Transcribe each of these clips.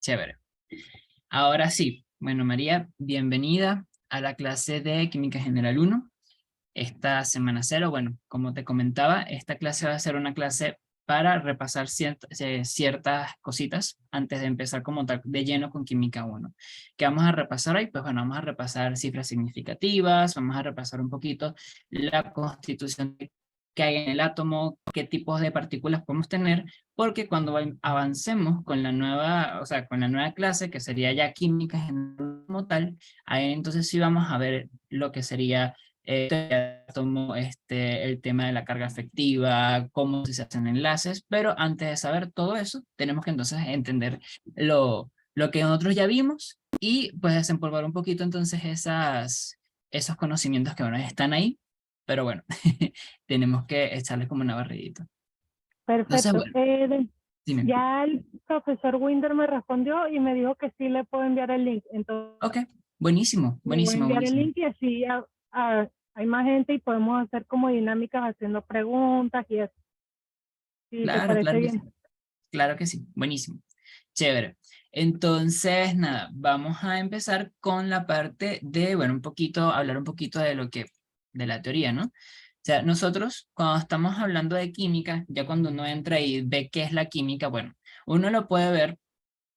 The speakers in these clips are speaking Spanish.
Chévere. Ahora sí, bueno, María, bienvenida a la clase de Química General 1. Esta semana cero, bueno, como te comentaba, esta clase va a ser una clase para repasar ciertas cositas antes de empezar como tal de lleno con Química 1. ¿Qué vamos a repasar hoy? Pues bueno, vamos a repasar cifras significativas, vamos a repasar un poquito la constitución que hay en el átomo, qué tipos de partículas podemos tener, porque cuando avancemos con la nueva, o sea, con la nueva clase, que sería ya química general como tal, ahí entonces sí vamos a ver lo que sería tomo el tema de la carga efectiva, cómo se hacen enlaces, pero antes de saber todo eso, tenemos que entonces entender lo que nosotros ya vimos y pues desempolvar un poquito entonces esos conocimientos que bueno, están ahí, pero bueno, tenemos que echarles como una barridita. Entonces, Perfecto. bueno, dime. Ya el profesor Winder me respondió y me dijo que sí le puedo enviar el link. Entonces, Ok, buenísimo, le voy a buenísimo, enviar el buenísimo. link y así hay más gente y podemos hacer como dinámicas haciendo preguntas y así. Si te Claro, parece claro que sí. bien. Claro que sí, buenísimo. Chévere. Entonces, nada, vamos a empezar con la parte de, bueno, hablar un poquito de de la teoría, ¿no? O sea, nosotros cuando estamos hablando de química, ya cuando uno entra y ve qué es la química, bueno, uno lo puede ver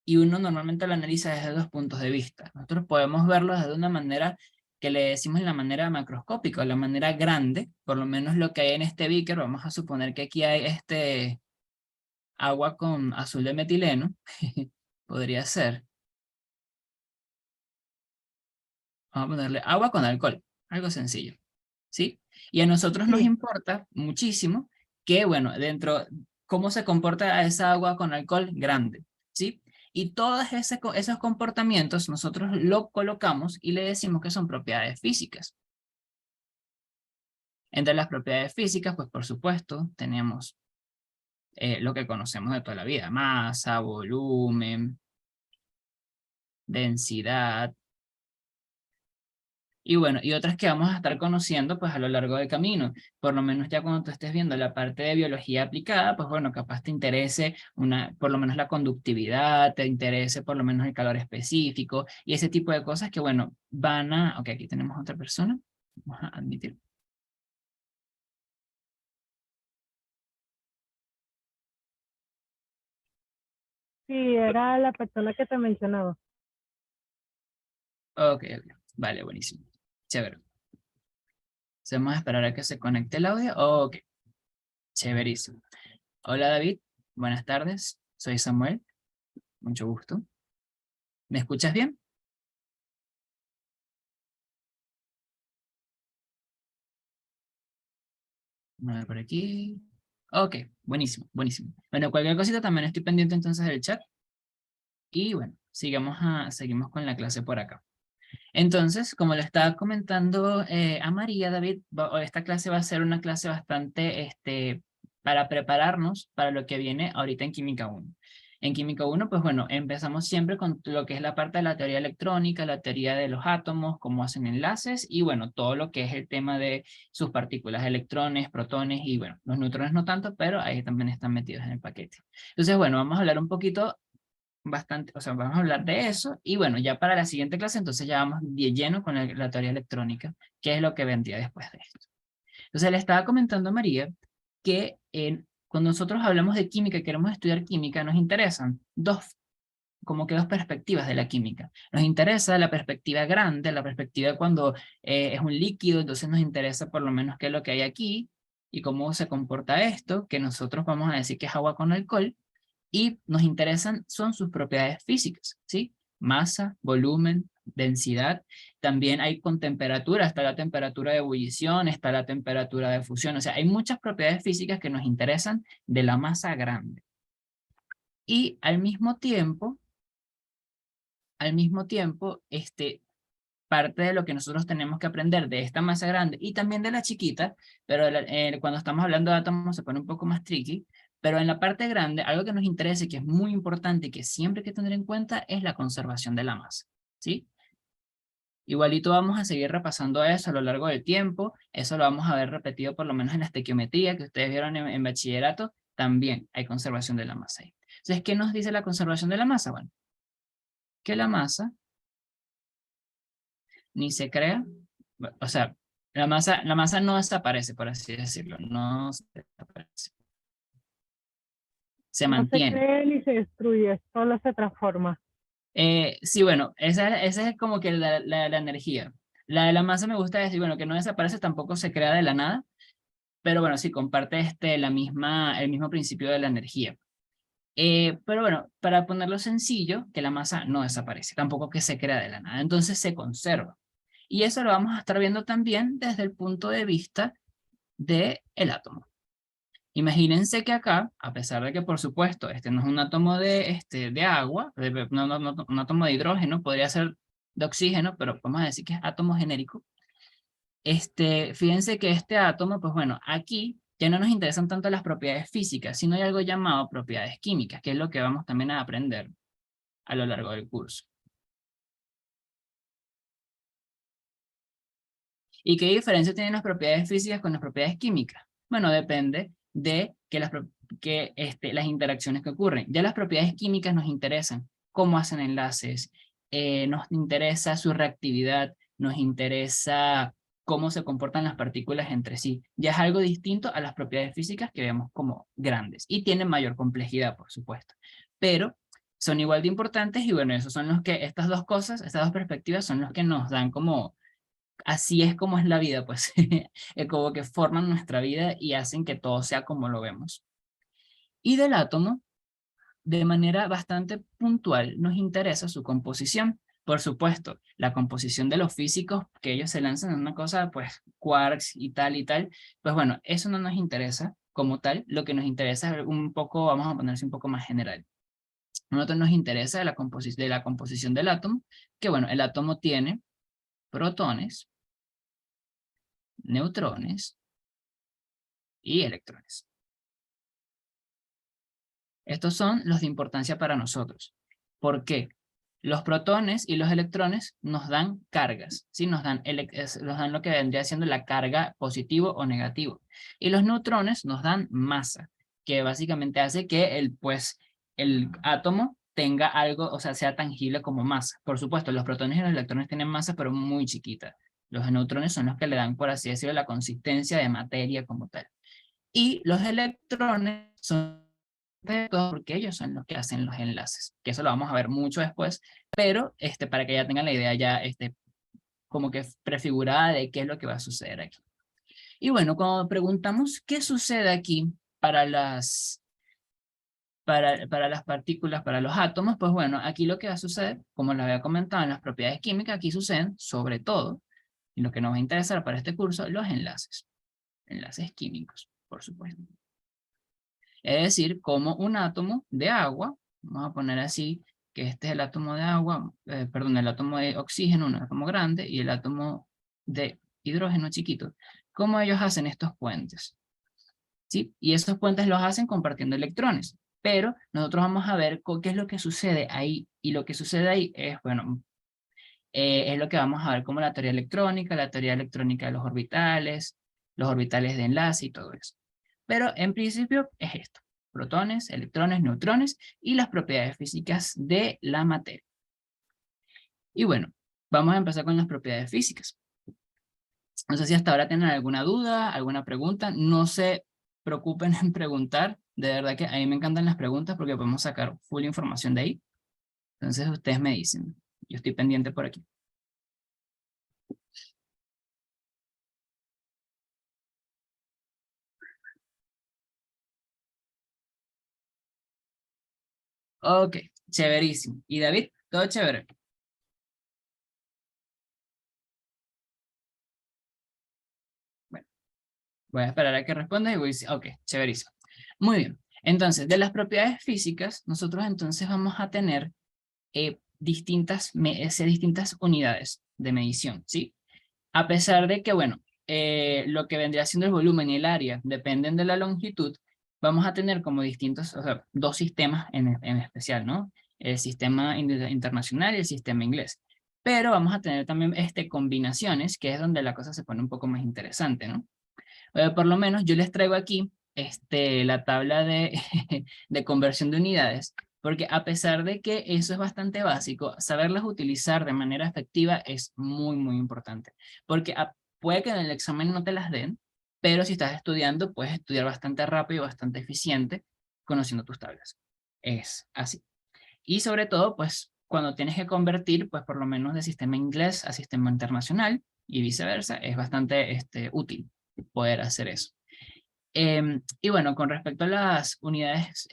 y uno normalmente lo analiza desde dos puntos de vista. Nosotros podemos verlo desde una manera que le decimos la manera macroscópica, la manera grande, por lo menos lo que hay en este beaker, vamos a suponer que aquí hay agua con azul de metileno, podría ser. Vamos a ponerle agua con alcohol, algo sencillo, ¿sí? Y a nosotros nos Sí, importa muchísimo que, bueno, cómo se comporta esa agua con alcohol grande, ¿sí? Y todos esos comportamientos nosotros lo colocamos y le decimos que son propiedades físicas. Entre las propiedades físicas, pues por supuesto, tenemos lo que conocemos de toda la vida: masa, volumen, densidad, y bueno, y otras que vamos a estar conociendo pues a lo largo del camino. Por lo menos ya cuando tú estés viendo la parte de biología aplicada, pues bueno, capaz te interese por lo menos la conductividad, te interese por lo menos el calor específico y ese tipo de cosas que bueno, ok, aquí tenemos otra persona, vamos a admitir. sí, era la persona que te mencionaba. Ok, ok, vale, buenísimo, chévere. Entonces, vamos a esperar a que se conecte el audio. Ok, chéverísimo. Hola David, buenas tardes, soy Samuel, mucho gusto. ¿Me escuchas bien? Vamos a ver por aquí. Ok, buenísimo, buenísimo. Bueno, cualquier cosita también estoy pendiente entonces del chat. Y bueno, seguimos con la clase por acá. Entonces, como le estaba comentando a María, David, esta clase va a ser una clase bastante para prepararnos para lo que viene ahorita en Química 1. En Química 1, pues bueno, empezamos siempre con lo que es la parte de la teoría electrónica, la teoría de los átomos, cómo hacen enlaces y bueno, todo lo que es el tema de sus partículas, electrones, protones y bueno, los neutrones no tanto, pero ahí también están metidos en el paquete. Entonces, bueno, vamos a hablar un poquito bastante, o sea, vamos a hablar de eso y bueno, ya para la siguiente clase entonces ya vamos de lleno con la teoría electrónica, que es lo que vendría después de esto. Entonces le estaba comentando a María que cuando nosotros hablamos de química y queremos estudiar química, nos interesan como que dos perspectivas de la química. Nos interesa la perspectiva grande, la perspectiva cuando es un líquido, entonces nos interesa por lo menos qué es lo que hay aquí y cómo se comporta esto, que nosotros vamos a decir que es agua con alcohol, y nos interesan son sus propiedades físicas, ¿sí? Masa, volumen, densidad. También hay con temperatura, está la temperatura de ebullición, está la temperatura de fusión, o sea, hay muchas propiedades físicas que nos interesan de la masa grande. Y al mismo tiempo, parte de lo que nosotros tenemos que aprender de esta masa grande y también de la chiquita, pero cuando estamos hablando de átomos se pone un poco más tricky, pero en la parte grande, algo que nos interesa y que es muy importante y que siempre hay que tener en cuenta es la conservación de la masa, ¿sí? Igualito vamos a seguir repasando eso a lo largo del tiempo, eso lo vamos a ver repetido por lo menos en la estequiometría que ustedes vieron en bachillerato, también hay conservación de la masa ahí. Entonces, ¿qué nos dice la conservación de la masa? Bueno, que la masa ni se crea, o sea, la masa no desaparece, por así decirlo, no desaparece, se No se mantiene. cree ni se destruye, solo se transforma. Sí, bueno, esa es como que la energía. La de la masa me gusta decir, bueno, que no desaparece, tampoco se crea de la nada, pero bueno, sí comparte el mismo principio de la energía. Pero bueno, para ponerlo sencillo, que la masa no desaparece, tampoco que se crea de la nada, entonces se conserva. Y eso lo vamos a estar viendo también desde el punto de vista del átomo. Imagínense que acá, a pesar de que por supuesto este no es un átomo de agua, un átomo de hidrógeno, podría ser de oxígeno, pero vamos a decir que es átomo genérico. Fíjense que este átomo, pues bueno, aquí ya no nos interesan tanto las propiedades físicas, sino hay algo llamado propiedades químicas, que es lo que vamos también a aprender a lo largo del curso. ¿Y qué diferencia tienen las propiedades físicas con las propiedades químicas? Bueno, depende de las interacciones que ocurren. Ya las propiedades químicas nos interesan cómo hacen enlaces, nos interesa su reactividad, nos interesa cómo se comportan las partículas entre sí. Ya es algo distinto a las propiedades físicas que vemos como grandes y tienen mayor complejidad, por supuesto. Pero son igual de importantes y bueno, esos son los que, estas dos cosas, estas dos perspectivas son los que nos dan como así es como es la vida, pues, es como que forman nuestra vida y hacen que todo sea como lo vemos. Y del átomo, de manera bastante puntual, nos interesa su composición. Por supuesto, la composición de los físicos, que ellos se lanzan en una cosa, pues, quarks y tal, pues bueno, eso no nos interesa como tal, lo que nos interesa es un poco, vamos a ponerse un poco más general. A nosotros nos interesa de la composición del átomo, que bueno, el átomo tiene protones, neutrones y electrones. Estos son los de importancia para nosotros. ¿Por qué? Los protones y los electrones nos dan cargas, ¿sí? Nos dan lo que vendría siendo la carga positivo o negativo. Y los neutrones nos dan masa, que básicamente hace que el átomo tenga algo, o sea, sea tangible como masa. Por supuesto, los protones y los electrones tienen masa, pero muy chiquita. Los neutrones son los que le dan, por así decirlo, la consistencia de materia como tal. Y los electrones son de todo porque ellos son los que hacen los enlaces, que eso lo vamos a ver mucho después, pero para que ya tengan la idea ya como que prefigurada de qué es lo que va a suceder aquí. Y bueno, cuando preguntamos qué sucede aquí para para las partículas, para los átomos, pues bueno, aquí lo que va a suceder, como les había comentado en las propiedades químicas, aquí suceden sobre todo, y lo que nos va a interesar para este curso, los enlaces químicos, por supuesto. Es decir, como un átomo de agua, vamos a poner así, que este es el átomo de agua, perdón, el átomo de oxígeno, un átomo grande, y el átomo de hidrógeno chiquito, cómo ellos hacen estos puentes, ¿sí? Y estos puentes los hacen compartiendo electrones, pero nosotros vamos a ver qué es lo que sucede ahí, y lo que sucede ahí es, bueno, es lo que vamos a ver como la teoría electrónica de los orbitales de enlace y todo eso. Pero en principio es esto: protones, electrones, neutrones y las propiedades físicas de la materia. Y bueno, vamos a empezar con las propiedades físicas. No sé si hasta ahora tienen alguna duda, alguna pregunta. No se preocupen en preguntar. De verdad que a mí me encantan las preguntas porque podemos sacar full información de ahí. Entonces ustedes me dicen. Yo estoy pendiente por aquí. Ok, chéverísimo. ¿Y David? ¿Todo chévere? Bueno, voy a esperar a que respondas y voy a decir, ok, chéverísimo. Muy bien. Entonces, de las propiedades físicas, nosotros entonces vamos a tener distintas unidades de medición, ¿sí? A pesar de que, bueno, lo que vendría siendo el volumen y el área dependen de la longitud, vamos a tener como distintos, o sea, dos sistemas en especial, ¿no? El sistema internacional y el sistema inglés. Pero vamos a tener también combinaciones, que es donde la cosa se pone un poco más interesante, ¿no? Por lo menos yo les traigo aquí la tabla de, de conversión de unidades, Porque a pesar de que eso es bastante básico, saberlas utilizar de manera efectiva es muy, muy importante. Porque puede que en el examen no te las den, pero si estás estudiando, puedes estudiar bastante rápido y bastante eficiente conociendo tus tablas. Es así. Y sobre todo, pues, cuando tienes que convertir, pues, por lo menos de sistema inglés a sistema internacional y viceversa, es bastante útil poder hacer eso. Y bueno, con respecto a las unidades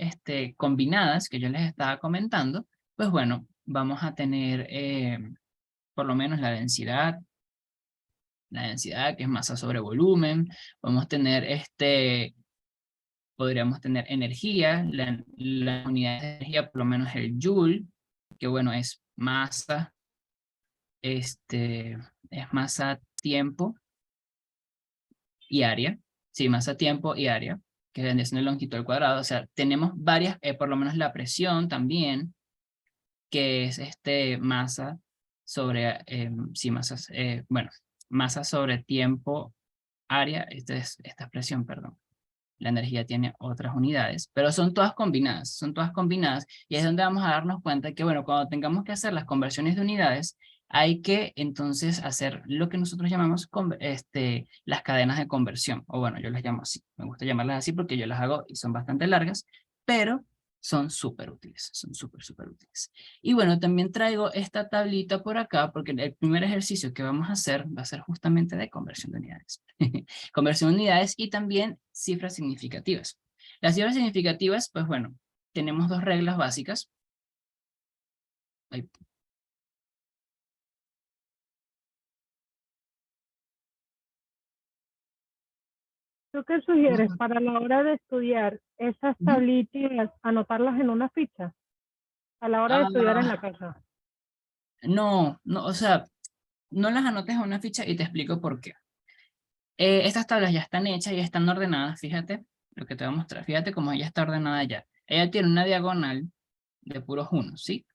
combinadas que yo les estaba comentando, pues bueno, vamos a tener por lo menos la densidad que es masa sobre volumen, vamos a tener podríamos tener energía, la unidad de energía por lo menos el joule, que bueno, es masa, es masa, tiempo y área, sí, masa, tiempo y área, que vendría siendo longitud al cuadrado. O sea, tenemos varias, por lo menos la presión también, que es masa sobre, sí, masas, bueno, masa sobre tiempo, área, esta expresión, perdón. La energía tiene otras unidades, pero son todas combinadas, y es donde vamos a darnos cuenta que, bueno, cuando tengamos que hacer las conversiones de unidades, hay que entonces hacer lo que nosotros llamamos las cadenas de conversión, o bueno, yo las llamo así, me gusta llamarlas así porque yo las hago y son bastante largas, pero son súper útiles, son súper, súper útiles. Y bueno, también traigo esta tablita por acá, porque el primer ejercicio que vamos a hacer va a ser justamente de conversión de unidades. Conversión de unidades y también cifras significativas. Las cifras significativas, pues bueno, tenemos dos reglas básicas. Ay, ¿Tú qué sugieres para la hora de estudiar esas tablitas, anotarlas en una ficha a la hora de estudiar en la casa? no, no, o sea, no las anotes en una ficha y te explico por qué. Estas tablas ya están hechas y están ordenadas, fíjate lo que te voy a mostrar. Fíjate cómo ella está ordenada ya. Ella tiene una diagonal de puros unos, ¿sí?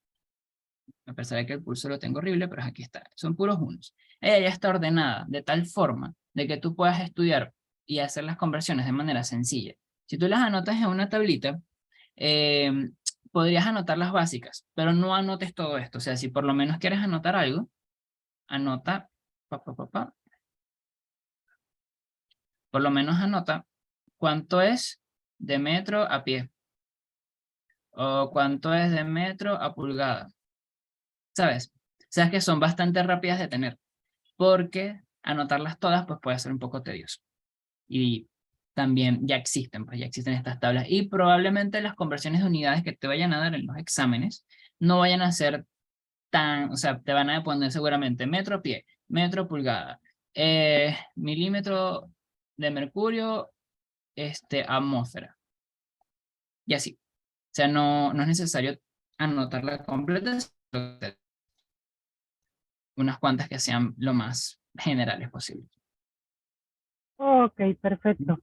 A pesar de que el pulso lo tengo horrible, pero aquí está. Son puros unos. Ella ya está ordenada de tal forma de que tú puedas estudiar y hacer las conversiones de manera sencilla. Si tú las anotas en una tablita, eh, podrías anotar las básicas, pero no anotes todo esto. O sea, si por lo menos quieres anotar algo, anota, por lo menos anota cuánto es de metro a pie o cuánto es de metro a pulgada. ¿Sabes? Sabes que son bastante rápidas de tener, porque anotarlas todas pues puede ser un poco tedioso. Y también ya existen estas tablas, y probablemente las conversiones de unidades que te vayan a dar en los exámenes no vayan a ser tan, o sea, te van a poner seguramente metro pie, metro pulgada, milímetro de mercurio, atmósfera, y así. O sea, no es necesario anotarla completa, sino unas cuantas que sean lo más generales posible. Ok, perfecto.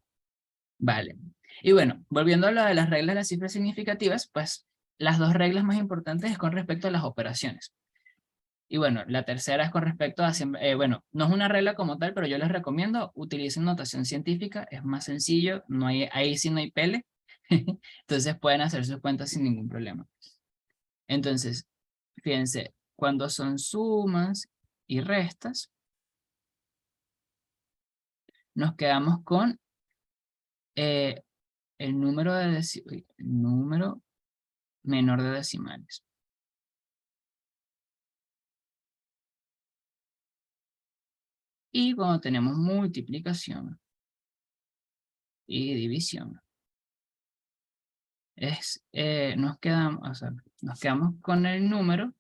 Vale. Y bueno, volviendo a lo de las reglas de las cifras significativas, pues las dos reglas más importantes es con respecto a las operaciones. Y bueno, la tercera es con respecto a, bueno, no es una regla como tal, pero yo les recomiendo utilicen notación científica, es más sencillo, no hay, ahí sí no hay pele, entonces pueden hacer sus cuentas sin ningún problema. Entonces, fíjense, cuando son sumas y restas, nos quedamos con el número número menor de decimales. Y cuando tenemos multiplicación y división, nos quedamos con el número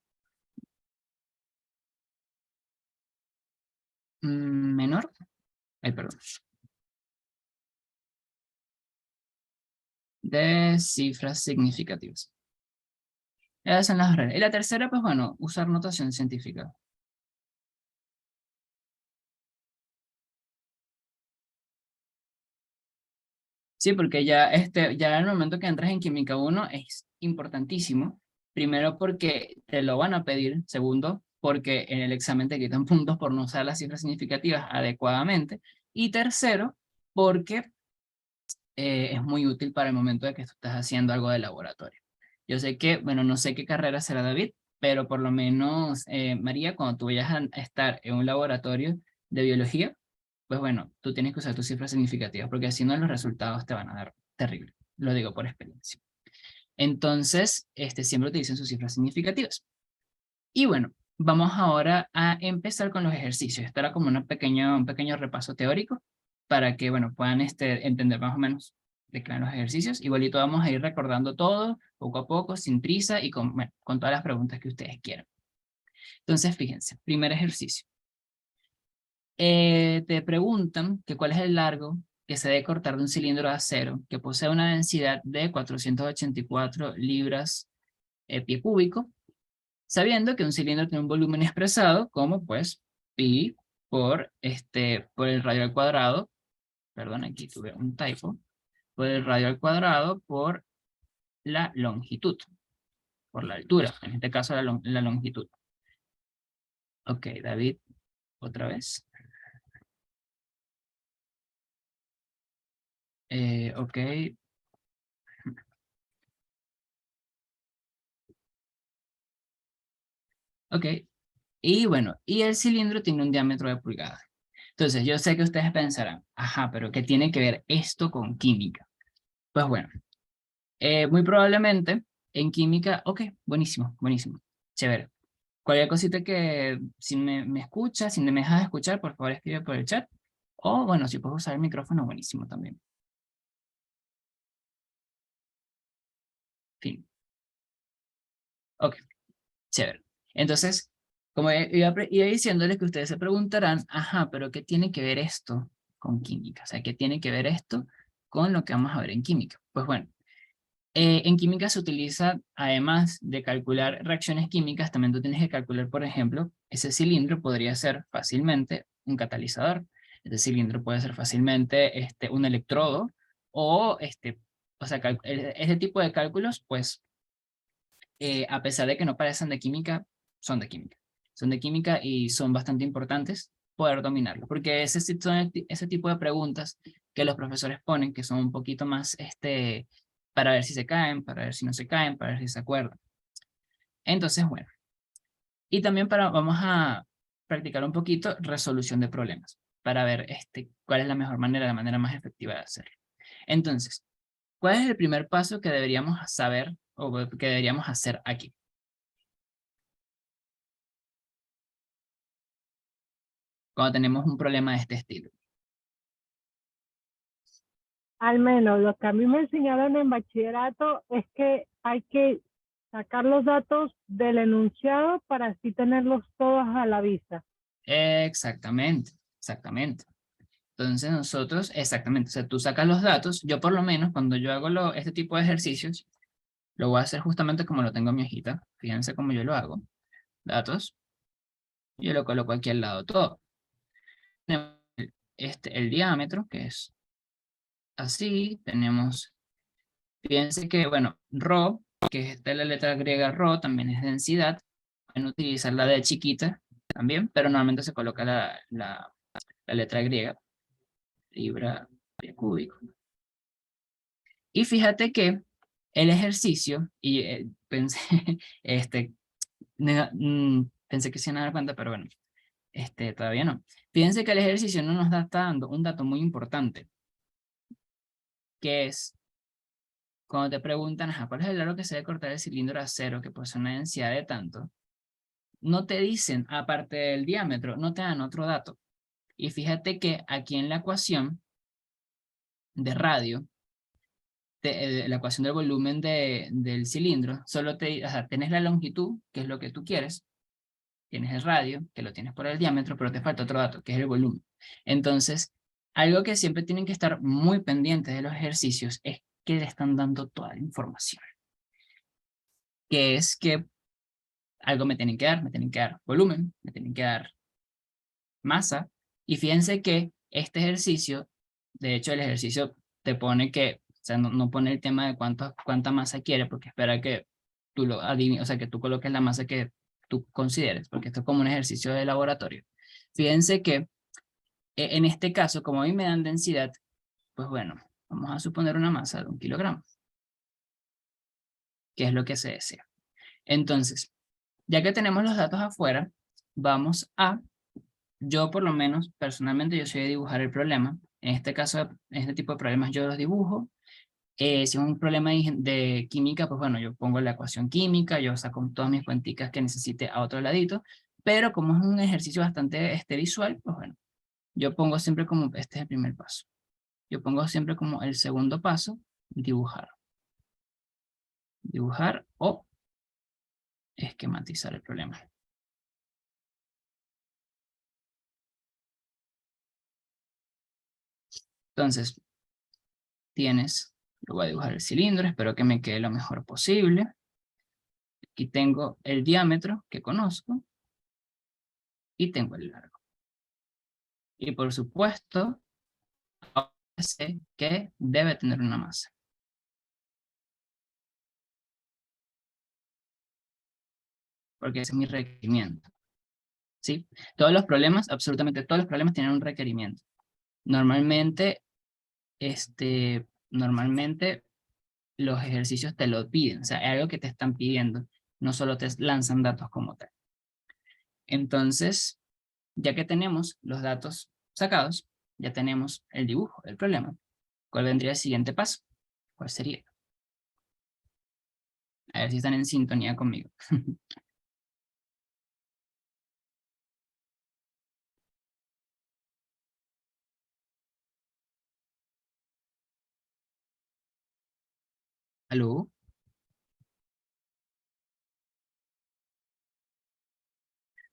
menor, perdón, de cifras significativas. Esas son las reglas. Y la tercera, pues bueno, usar notación científica. Sí, porque ya en el momento que entras en Química 1 es importantísimo. Primero porque te lo van a pedir. Segundo, porque en el examen te quitan puntos por no usar las cifras significativas adecuadamente. Y tercero, porque es muy útil para el momento de que tú estás haciendo algo de laboratorio. Yo sé que, bueno, no sé qué carrera será David, pero por lo menos, María, cuando tú vayas a estar en un laboratorio de biología, pues bueno, tú tienes que usar tus cifras significativas, porque si no los resultados te van a dar terrible. Lo digo por experiencia. Entonces, siempre utilicen sus cifras significativas. Y bueno, vamos ahora a empezar con los ejercicios. Esto era como un pequeño repaso teórico para que, bueno, puedan entender más o menos de qué van los ejercicios. Igualito vamos a ir recordando todo, poco a poco, sin prisa y con, bueno, con todas las preguntas que ustedes quieran. Entonces, fíjense, primer ejercicio. Te preguntan que cuál es el largo que se debe cortar de un cilindro de acero que posee una densidad de 484 libras pie cúbico, sabiendo que un cilindro tiene un volumen expresado como pues pi por el radio al cuadrado, perdón, aquí tuve un typo, por el radio al cuadrado por la longitud, por la altura, en este caso la longitud. Ok, David, otra vez. Ok. Ok, y bueno, y el cilindro tiene un diámetro de pulgada. Entonces, yo sé que ustedes pensarán, ajá, pero ¿qué tiene que ver esto con química? Pues bueno, muy probablemente en química, ok, buenísimo, buenísimo, chévere. Cualquier cosita que si me escuchas, si no me dejas escuchar, por favor escribe por el chat. O bueno, si puedes usar el micrófono, buenísimo también. Fin. Ok, chévere. Entonces, como iba diciéndoles que ustedes se preguntarán, ajá, pero ¿qué tiene que ver esto con química? O sea, ¿qué tiene que ver esto con lo que vamos a ver en química? Pues bueno, en química se utiliza, además de calcular reacciones químicas, también tú tienes que calcular, por ejemplo, ese cilindro podría ser fácilmente un catalizador. Ese cilindro puede ser fácilmente un electrodo o, o sea, ese tipo de cálculos, pues, a pesar de que no parecen de química, son de química. Son de química y son bastante importantes poder dominarlo, porque son ese tipo de preguntas que los profesores ponen, que son un poquito más, para ver si se caen, para ver si no se caen, para ver si se acuerdan. Entonces, bueno, y también vamos a practicar un poquito resolución de problemas, para ver cuál es la mejor manera, la manera más efectiva de hacerlo. Entonces, ¿cuál es el primer paso que deberíamos saber o que deberíamos hacer aquí? Cuando tenemos un problema de este estilo. Al menos lo que a mí me enseñaron en bachillerato es que hay que sacar los datos del enunciado para así tenerlos todos a la vista. Exactamente, exactamente. Entonces nosotros, exactamente, o sea, tú sacas los datos, yo por lo menos cuando yo hago este tipo de ejercicios, lo voy a hacer justamente como lo tengo en mi hojita, fíjense cómo yo lo hago, datos, yo lo coloco aquí al lado todo. Tenemos el diámetro, que es así, tenemos, fíjense que, bueno, ρ, que es de la letra griega ρ, también es densidad, pueden utilizar la D chiquita también, pero normalmente se coloca la letra griega, libra pie cúbico. Y fíjate que el ejercicio, y pensé, este, pensé que se iban a dar cuenta, pero bueno, todavía no. Fíjense que el ejercicio no nos está dando un dato muy importante, que es cuando te preguntan, ajá, ¿cuál es el largo que se debe cortar el cilindro de acero que posee una densidad de tanto? No te dicen, aparte del diámetro, no te dan otro dato. Y fíjate que aquí en la ecuación de radio, la ecuación del volumen del cilindro, solo o sea, tenés la longitud, que es lo que tú quieres, tienes el radio, que lo tienes por el diámetro, pero te falta otro dato, que es el volumen. Entonces, algo que siempre tienen que estar muy pendientes de los ejercicios es que le están dando toda la información. Que es que algo me tienen que dar volumen, me tienen que dar masa, y fíjense que este ejercicio, de hecho el ejercicio te pone que, o sea, no pone el tema de cuánta masa quiere, porque espera que tú lo adivines, o sea, que tú coloques la masa que tú consideres, porque esto es como un ejercicio de laboratorio. Fíjense que en este caso, como a mí me dan densidad, pues bueno, vamos a suponer una masa de 1 kilogramo. que es lo que se desea. Entonces, ya que tenemos los datos afuera, vamos a, yo por lo menos, personalmente, yo soy de dibujar el problema. En este caso, en este tipo de problemas yo los dibujo. Si es un problema de química, pues bueno, yo pongo la ecuación química, yo saco todas mis cuenticas que necesite a otro ladito, pero como es un ejercicio bastante visual, pues bueno, yo pongo siempre como, este es el primer paso. Yo pongo siempre como el segundo paso, dibujar. Dibujar o esquematizar el problema. Entonces, yo voy a dibujar el cilindro, espero que me quede lo mejor posible. Aquí tengo el diámetro que conozco y tengo el largo. Y por supuesto, ahora sé que debe tener una masa. Porque ese es mi requerimiento. ¿Sí? Todos los problemas, absolutamente todos los problemas tienen un requerimiento. Normalmente, normalmente los ejercicios te lo piden, o sea, es algo que te están pidiendo, no solo te lanzan datos como tal. Entonces, ya que tenemos los datos sacados, ya tenemos el dibujo del problema. ¿Cuál vendría el siguiente paso? ¿Cuál sería? A ver si están en sintonía conmigo. ¿Aló?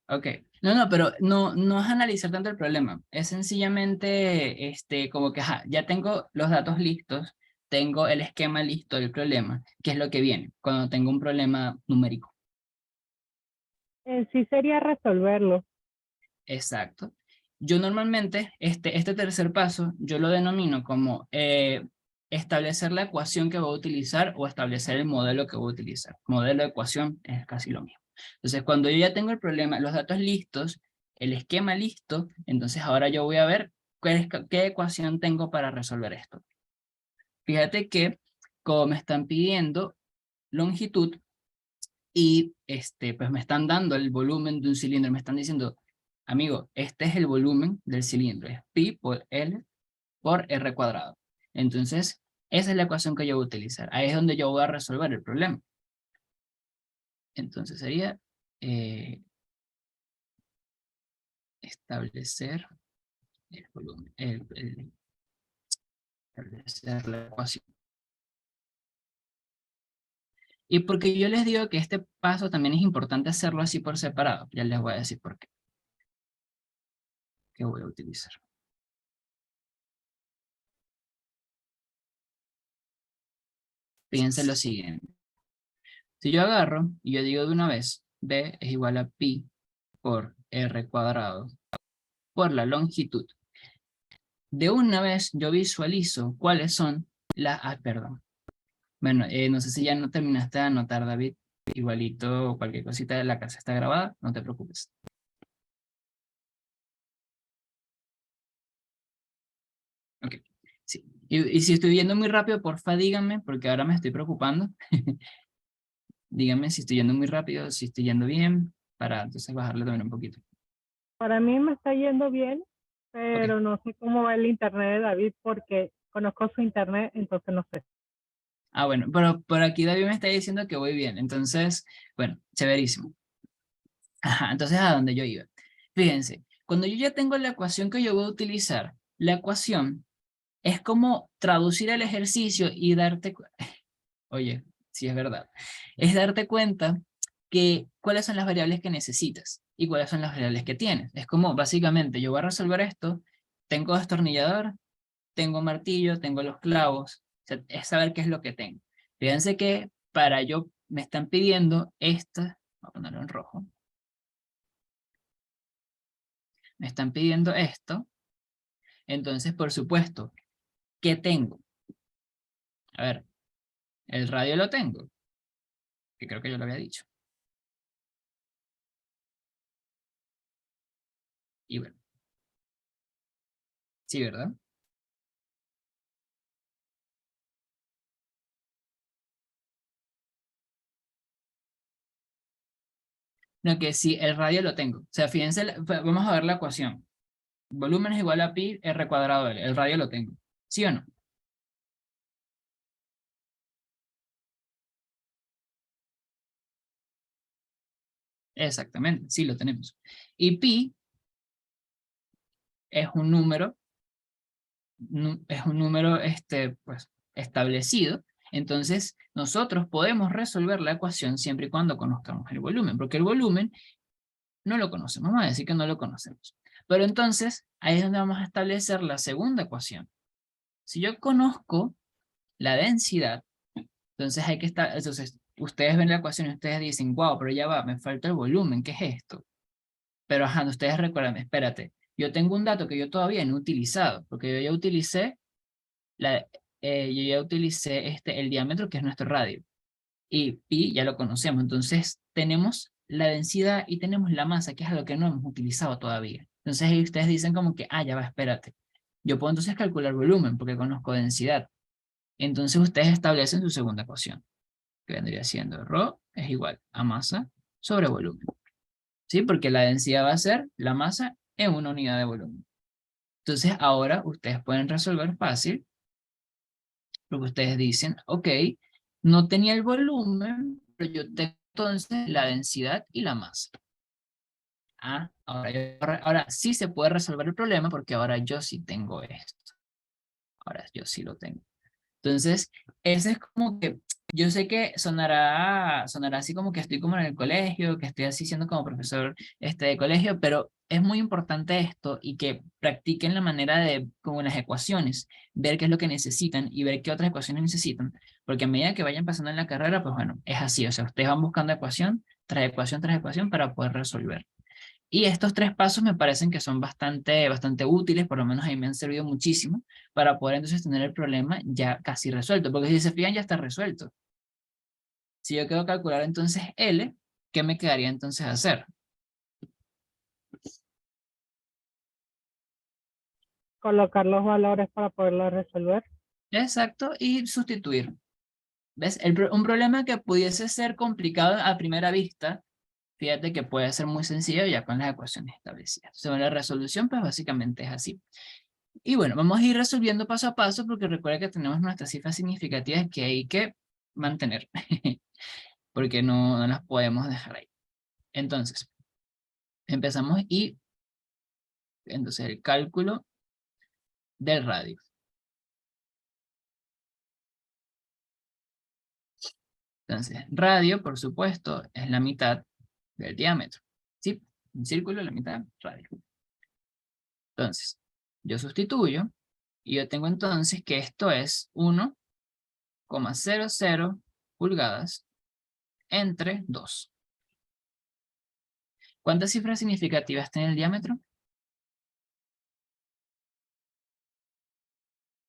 Ok. No, no, pero no es analizar tanto el problema. Es sencillamente, como que, ajá, ya tengo los datos listos, tengo el esquema listo del problema, que es lo que viene cuando tengo un problema numérico. En sí sería resolverlo. Exacto. Yo normalmente, este tercer paso, yo lo denomino como establecer la ecuación que voy a utilizar o establecer el modelo que voy a utilizar. Modelo de ecuación es casi lo mismo. Entonces, cuando yo ya tengo el problema, los datos listos, el esquema listo, entonces ahora yo voy a ver qué ecuación tengo para resolver esto. Fíjate que como me están pidiendo longitud y pues me están dando el volumen de un cilindro, me están diciendo, amigo, este es el volumen del cilindro, es pi por L por R cuadrado. Entonces, esa es la ecuación que yo voy a utilizar. Ahí es donde yo voy a resolver el problema. Entonces sería establecer el volumen, establecer la ecuación. Y porque yo les digo que este paso también es importante hacerlo así por separado, ya les voy a decir por qué. ¿Qué voy a utilizar? Fíjense lo siguiente. Si yo agarro y yo digo de una vez, B es igual a pi por R cuadrado por la longitud. De una vez yo visualizo cuáles son las... Ah, perdón. Bueno, no sé si ya no terminaste de anotar, David. Igualito cualquier cosita de la casa está grabada, no te preocupes. Ok, sí. Y si estoy yendo muy rápido, porfa díganme, porque ahora me estoy preocupando. Díganme si estoy yendo muy rápido, si estoy yendo bien, para entonces bajarle también un poquito. Para mí me está yendo bien, Ok. pero no sé cómo va el internet de David porque conozco su internet, entonces no sé. Ah, bueno, pero por aquí David me está diciendo que voy bien. Entonces, bueno, chéverísimo. Ajá, entonces, ¿a dónde yo iba? Fíjense, cuando yo ya tengo la ecuación que yo voy a utilizar, la ecuación es como traducir el ejercicio y oye, sí es verdad, es darte cuenta que cuáles son las variables que necesitas y cuáles son las variables que tienes. Es como, básicamente, yo voy a resolver esto, tengo destornillador, tengo martillo, tengo los clavos, o sea, es saber qué es lo que tengo. Fíjense que me están pidiendo esta, voy a ponerlo en rojo, me están pidiendo esto, entonces, por supuesto, ¿qué tengo? A ver, el radio lo tengo, que creo que yo lo había dicho. Y bueno, sí, ¿verdad? No, que sí, el radio lo tengo. O sea, fíjense, vamos a ver la ecuación. Volumen es igual a pi r cuadrado L. El radio lo tengo. ¿Sí o no? Exactamente, sí lo tenemos. Y pi es un número, pues, establecido. Entonces, nosotros podemos resolver la ecuación siempre y cuando conozcamos el volumen, porque el volumen no lo conocemos, vamos a decir que no lo conocemos. Pero entonces, ahí es donde vamos a establecer la segunda ecuación. Si yo conozco la densidad, entonces hay que estar, entonces, ustedes ven la ecuación y ustedes dicen, wow, pero ya va, me falta el volumen, ¿qué es esto? Pero ajá, ustedes recuerdan, espérate, yo tengo un dato que yo todavía no he utilizado, porque la, yo ya utilicé el diámetro, que es nuestro radio, y pi ya lo conocemos, entonces tenemos la densidad y tenemos la masa, que es algo que no hemos utilizado todavía. Entonces ahí ustedes dicen como que, ah, ya va, espérate, yo puedo entonces calcular volumen, porque conozco densidad. Entonces ustedes establecen su segunda ecuación, que vendría siendo ρ es igual a masa sobre volumen. ¿Sí? Porque la densidad va a ser la masa en una unidad de volumen. Entonces ahora ustedes pueden resolver fácil, porque ustedes dicen, ok, no tenía el volumen, pero yo tengo entonces la densidad y la masa. Ah, ahora sí se puede resolver el problema porque ahora yo sí tengo esto. Ahora yo sí lo tengo. Entonces, ese es como que, yo sé que sonará así como que estoy como en el colegio, que estoy así siendo como profesor de colegio, pero es muy importante esto y que practiquen la manera de, como las ecuaciones, ver qué es lo que necesitan y ver qué otras ecuaciones necesitan, porque a medida que vayan pasando en la carrera, pues bueno, es así, o sea, ustedes van buscando ecuación tras ecuación para poder resolver. Y estos tres pasos me parecen que son bastante útiles, por lo menos a mí me han servido muchísimo para poder entonces tener el problema ya casi resuelto, porque si se fijan ya está resuelto. Si yo quiero calcular entonces L, ¿qué me quedaría entonces hacer? Colocar los valores para poderlo resolver. Exacto, y sustituir. ¿Ves? Un problema que pudiese ser complicado a primera vista, fíjate que puede ser muy sencillo ya con las ecuaciones establecidas. Sobre la resolución, pues básicamente es así. Y bueno, vamos a ir resolviendo paso a paso porque recuerda que tenemos nuestras cifras significativas que hay que mantener, porque no las podemos dejar ahí. Entonces, empezamos y entonces el cálculo del radio. Entonces, radio, por supuesto, es la mitad del diámetro. ¿Sí? Un círculo, la mitad, radio. Entonces, yo sustituyo y yo tengo entonces que esto es 1,00 pulgadas entre 2. ¿Cuántas cifras significativas tiene el diámetro?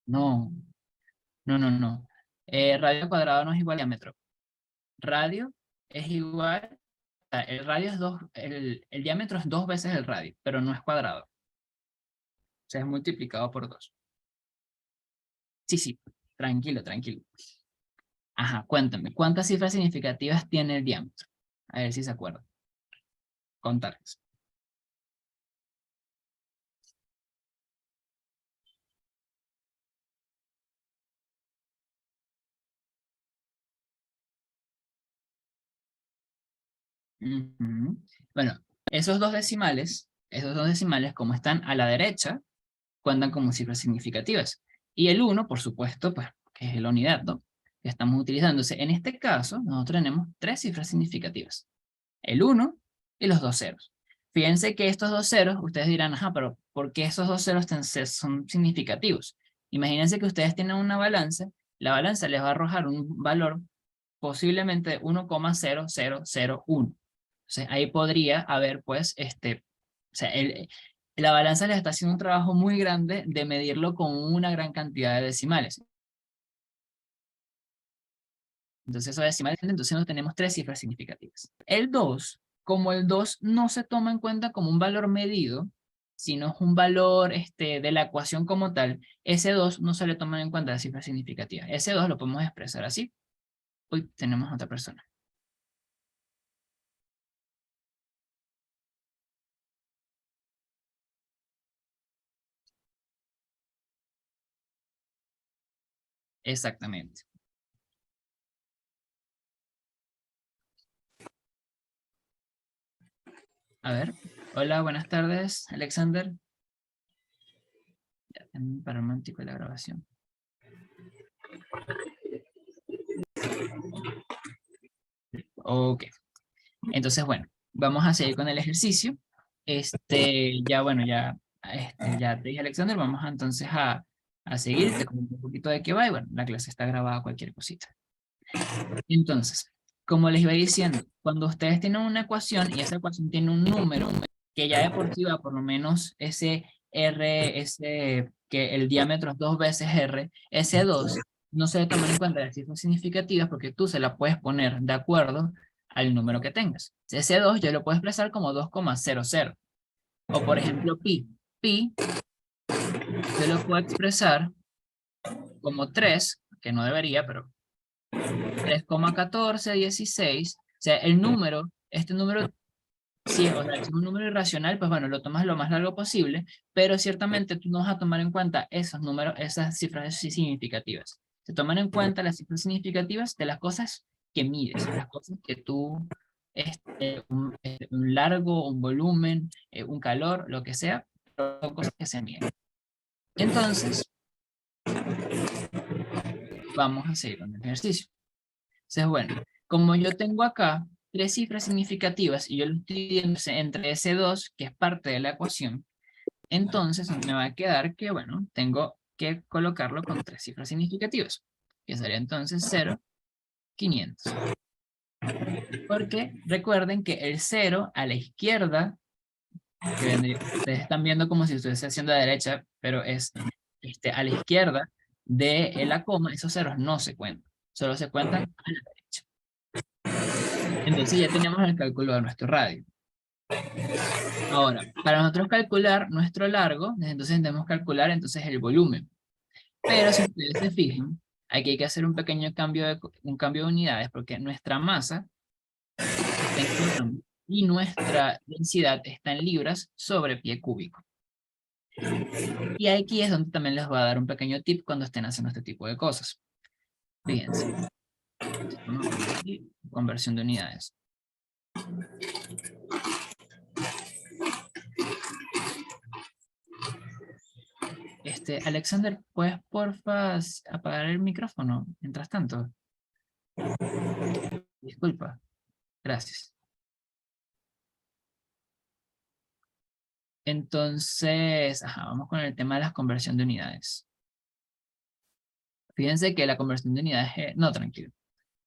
No, no. Radio cuadrado no es igual a diámetro. Radio es igual, el radio es el diámetro es 2 veces el radio, pero no es cuadrado. O sea, es multiplicado por 2. Sí, tranquilo. Ajá, cuéntame, ¿cuántas cifras significativas tiene el diámetro? A ver si se acuerdan. Contarles. Ujú. Bueno, esos dos decimales, como están a la derecha, cuentan como cifras significativas. Y el 1, por supuesto, pues, que es la unidad, ¿no?, que estamos utilizándose. En este caso, nosotros tenemos tres cifras significativas. El 1 y los dos ceros. Fíjense que estos dos ceros, ustedes dirán, ajá, pero ¿por qué esos dos ceros son significativos? Imagínense que ustedes tienen una balanza, la balanza les va a arrojar un valor posiblemente de 1,0001. Entonces ahí podría haber, pues, o sea, la balanza les está haciendo un trabajo muy grande de medirlo con una gran cantidad de decimales. Entonces esos decimales, entonces no tenemos tres cifras significativas. El 2, como el 2 no se toma en cuenta como un valor medido, sino es un valor de la ecuación como tal, ese 2 no se le toma en cuenta la cifra significativa. Ese 2 lo podemos expresar así. Uy, tenemos otra persona. Exactamente. A ver. Hola, buenas tardes, Alexander. Ya, para un momentico la grabación. Ok. Entonces, bueno, vamos a seguir con el ejercicio. Ya, bueno, ya te dije, Alexander, vamos entonces a seguir. Te comento un poquito de qué va y bueno, la clase está grabada, cualquier cosita. Entonces, como les iba diciendo, cuando ustedes tienen una ecuación y esa ecuación tiene un número que ya de por sí va por lo menos ese R, que el diámetro es 2 veces R, ese 2 no se le toman en cuenta las cifras significativas porque tú se la puedes poner de acuerdo al número que tengas. Ese 2 yo lo puedo expresar como 2,00. O por ejemplo pi. Pi yo lo puedo expresar como 3, que no debería, pero 3,1416. O sea, el número, este número, sí, o sea, si es un número irracional, pues bueno, lo tomas lo más largo posible, pero ciertamente tú no vas a tomar en cuenta esos números, esas cifras significativas. Se toman en cuenta las cifras significativas de las cosas que mides, las cosas que tú, un largo, un volumen, un calor, lo que sea, son cosas que se miden. Entonces, vamos a seguir con el ejercicio. Entonces, bueno, como yo tengo acá 3 cifras significativas y yo lo estoy dividiendo entre ese 2, que es parte de la ecuación, entonces me va a quedar que, bueno, tengo que colocarlo con 3 cifras significativas, que sería entonces 0, 500. Porque recuerden que el 0 a la izquierda, ustedes están viendo como si estuviese haciendo a la derecha, pero es a la izquierda de la coma, esos ceros no se cuentan, solo se cuentan a la derecha. Entonces ya tenemos el cálculo de nuestro radio. Ahora, para nosotros calcular nuestro largo, entonces debemos calcular entonces el volumen. Pero si ustedes se fijan, aquí hay que hacer un pequeño cambio de unidades porque nuestra masa está en kilogramos y nuestra densidad está en libras sobre pie cúbico. Y aquí es donde también les voy a dar un pequeño tip cuando estén haciendo este tipo de cosas. Fíjense. Vamos a poner aquí conversión de unidades. Alexander, ¿puedes porfa apagar el micrófono mientras tanto? Disculpa, gracias. Entonces, vamos con el tema de la conversión de unidades. Fíjense que la conversión de unidades, no, tranquilo,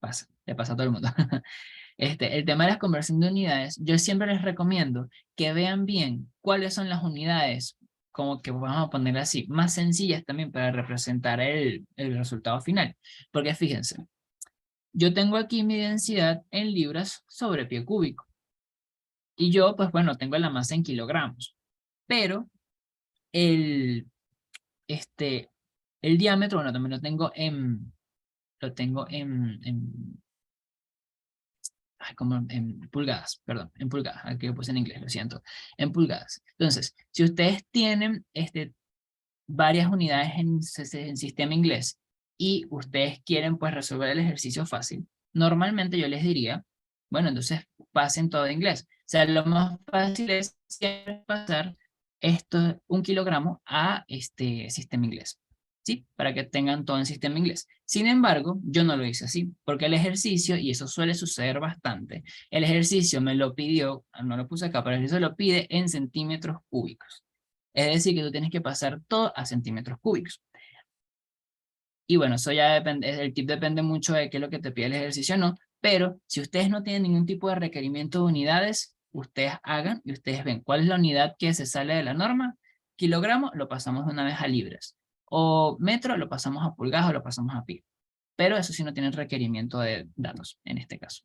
pasa, le pasa a todo el mundo. El tema de la conversión de unidades, yo siempre les recomiendo que vean bien cuáles son las unidades, como que vamos a poner así, más sencillas también para representar el resultado final. Porque fíjense, yo tengo aquí mi densidad en libras sobre pie cúbico. Y yo, pues bueno, tengo la masa en kilogramos. Pero el, el diámetro, bueno, también lo tengo como en pulgadas, perdón, en pulgadas, aquí lo puse en inglés, lo siento, en pulgadas. Entonces, si ustedes tienen varias unidades en sistema inglés y ustedes quieren pues resolver el ejercicio fácil, normalmente yo les diría, bueno, entonces pasen todo en inglés. O sea, lo más fácil es siempre pasar esto, 1 kilogramo a sistema inglés. ¿Sí? Para que tengan todo en sistema inglés. Sin embargo, yo no lo hice así, porque el ejercicio, y eso suele suceder bastante, el ejercicio me lo pidió, no lo puse acá, pero el ejercicio lo pide en centímetros cúbicos. Es decir, que tú tienes que pasar todo a centímetros cúbicos. Y bueno, eso ya depende, el tip depende mucho de qué es lo que te pide el ejercicio, ¿no? Pero si ustedes no tienen ningún tipo de requerimiento de unidades, ustedes hagan y ustedes ven cuál es la unidad que se sale de la norma. Kilogramo lo pasamos de una vez a libras. O metro lo pasamos a pulgadas o lo pasamos a pi. Pero eso sí no tiene requerimiento de datos en este caso.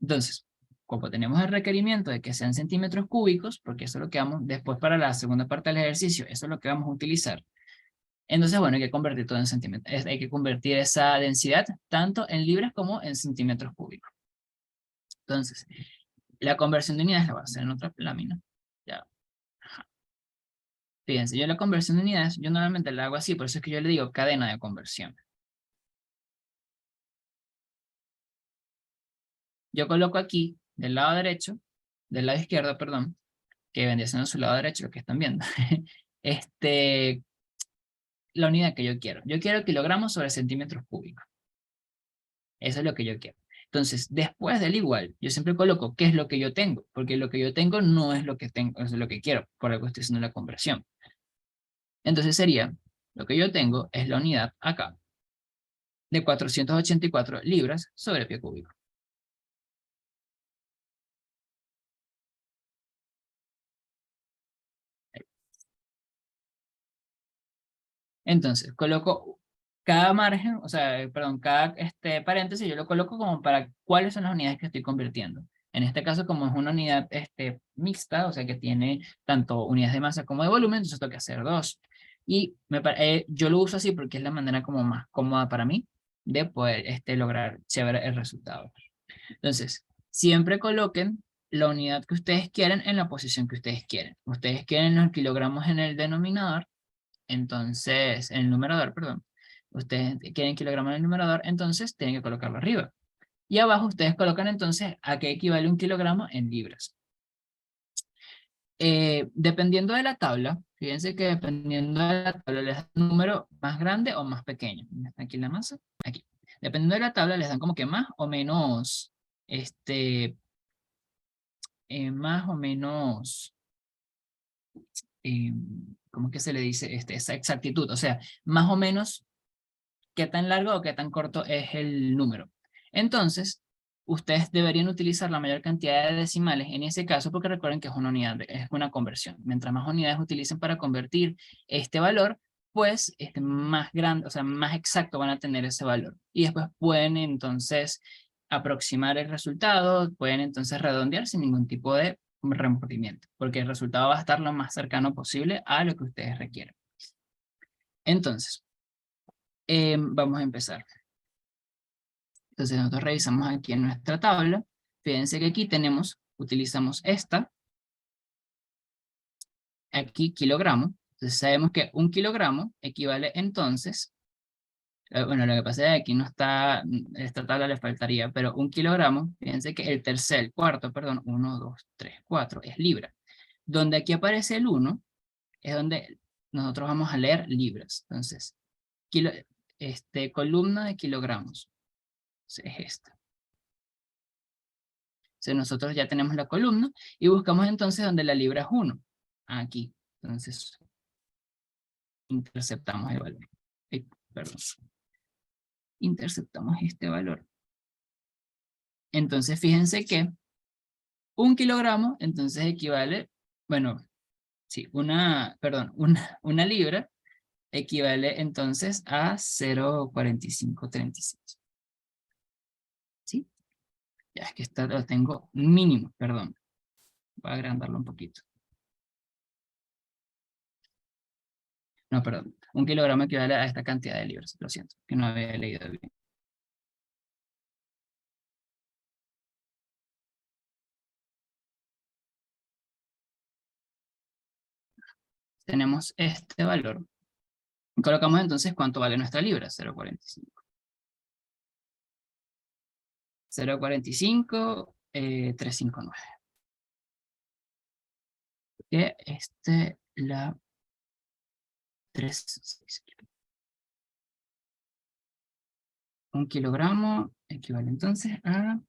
Entonces, como tenemos el requerimiento de que sean centímetros cúbicos, porque eso es lo que vamos, después para la segunda parte del ejercicio, eso es lo que vamos a utilizar. Entonces, bueno, hay que convertir todo en centímetros. Hay que convertir esa densidad tanto en libras como en centímetros cúbicos. Entonces, la conversión de unidades la voy a hacer en otra lámina. Ya. Fíjense, yo la conversión de unidades, yo normalmente la hago así, por eso es que yo le digo cadena de conversión. yo coloco aquí, del lado derecho, del lado izquierdo, perdón, que vendría siendo su lado derecho, lo que están viendo, la unidad que yo quiero. Yo quiero kilogramos sobre centímetros cúbicos. Eso es lo que yo quiero. Entonces, después del igual, yo siempre coloco qué es lo que yo tengo, porque lo que yo tengo no es lo que tengo, es lo que quiero, por algo estoy haciendo la conversión. Entonces sería, lo que yo tengo es la unidad acá, de 484 libras sobre pie cúbico. Entonces, coloco cada margen, o sea, perdón, cada paréntesis, yo lo coloco como para cuáles son las unidades que estoy convirtiendo. En este caso, como es una unidad mixta, o sea, que tiene tanto unidades de masa como de volumen, entonces tengo que hacer dos. Y yo lo uso así porque es la manera como más cómoda para mí de poder lograr chévere el resultado. Entonces, siempre coloquen la unidad que ustedes quieren en la posición que ustedes quieren. Ustedes quieren los kilogramos en el denominador, entonces, en el numerador, perdón. Ustedes quieren kilogramos en el numerador, entonces tienen que colocarlo arriba. Y abajo ustedes colocan entonces a qué equivale un kilogramo en libras. Dependiendo de la tabla, fíjense que dependiendo de la tabla les dan un número más grande o más pequeño. Aquí la masa, aquí. Dependiendo de la tabla les dan como que más o menos, más o menos, ¿cómo es que se le dice? Esa exactitud, o sea, más o menos qué tan largo o qué tan corto es el número. Entonces, ustedes deberían utilizar la mayor cantidad de decimales en ese caso, porque recuerden que es una unidad, es una conversión. Mientras más unidades utilicen para convertir este valor, pues más grande, o sea, más exacto van a tener ese valor. Y después pueden entonces aproximar el resultado, pueden entonces redondear sin ningún tipo de remordimiento, porque el resultado va a estar lo más cercano posible a lo que ustedes requieren. Entonces, vamos a empezar. Entonces nosotros revisamos aquí en nuestra tabla. Fíjense que aquí utilizamos esta. Aquí kilogramo. Entonces sabemos que un kilogramo equivale entonces, bueno, lo que pasa es que aquí no está, esta tabla le faltaría, pero un kilogramo, fíjense que el cuarto, perdón, 1, 2, 3, 4, es libra. Donde aquí aparece el 1, es donde nosotros vamos a leer libras. Entonces, columna de kilogramos. Entonces, es esta. Entonces nosotros ya tenemos la columna y buscamos entonces donde la libra es 1. Aquí. Entonces interceptamos el valor. Perdón. Interceptamos este valor. Entonces fíjense que un kilogramo entonces equivale, bueno, sí, una libra equivale entonces a 0,4536. ¿Sí? Ya es que lo tengo mínimo, perdón. Voy a agrandarlo un poquito. No, perdón. Un kilogramo equivale a esta cantidad de libras. Lo siento, que no había leído bien. Tenemos este valor. Colocamos entonces cuánto vale nuestra libra. 0,45. 0,45, 359. Que la 3,6. Un kilogramo equivale entonces a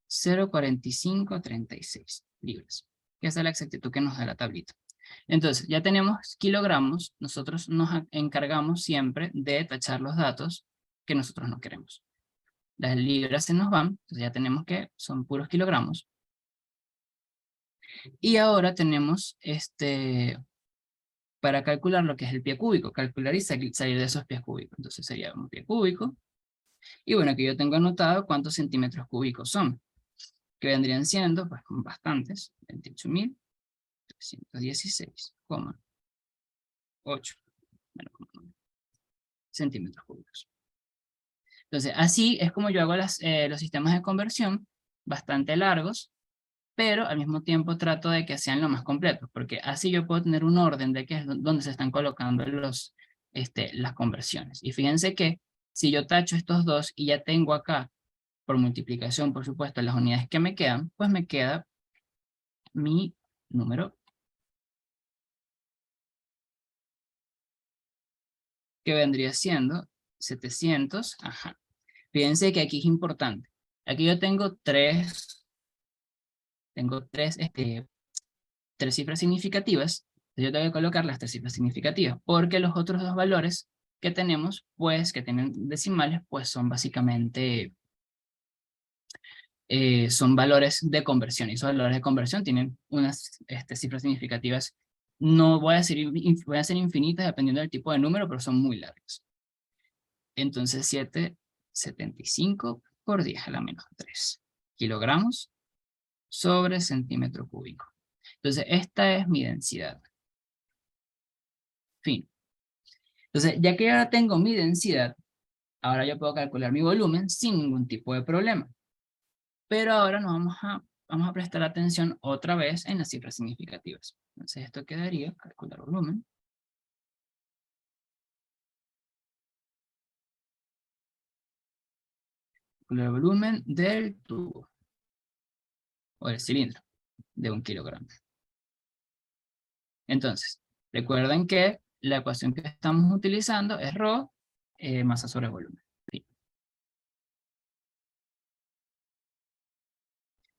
0,4536 libras. Que esa es la exactitud que nos da la tablita. Entonces, ya tenemos kilogramos, nosotros nos encargamos siempre de tachar los datos que nosotros no queremos. Las libras se nos van, entonces ya tenemos que son puros kilogramos. Y ahora tenemos para calcular lo que es el pie cúbico, calcular y salir de esos pies cúbicos. Entonces sería un pie cúbico. Y bueno, aquí yo tengo anotado cuántos centímetros cúbicos son, que vendrían siendo pues bastantes, 28.316,8 centímetros cúbicos. Entonces, así es como yo hago los sistemas de conversión, bastante largos, pero al mismo tiempo trato de que sean lo más completos, porque así yo puedo tener un orden de que es donde se están colocando las conversiones. Y fíjense que si yo tacho estos dos y ya tengo acá por multiplicación, por supuesto, las unidades que me quedan, pues me queda mi número, que vendría siendo 700, ajá. Fíjense que aquí es importante. Aquí yo tengo tres cifras significativas. Yo tengo que colocar las tres cifras significativas, porque los otros dos valores que tenemos, pues, que tienen decimales, pues son básicamente, son valores de conversión, y esos valores de conversión tienen unas cifras significativas, no voy a decir, voy a ser infinitas dependiendo del tipo de número, pero son muy largas. Entonces 775 por 10 a la menos 3 kilogramos sobre centímetro cúbico. Entonces esta es mi densidad. Fin. Entonces, ya que ahora tengo mi densidad, ahora yo puedo calcular mi volumen sin ningún tipo de problema. Pero ahora nos vamos a prestar atención otra vez en las cifras significativas. Entonces esto quedaría, calcular volumen. Calcular el volumen del tubo. O del cilindro, de 1 kilogramo. Entonces, recuerden que la ecuación que estamos utilizando es ρ, masa sobre volumen. Sí.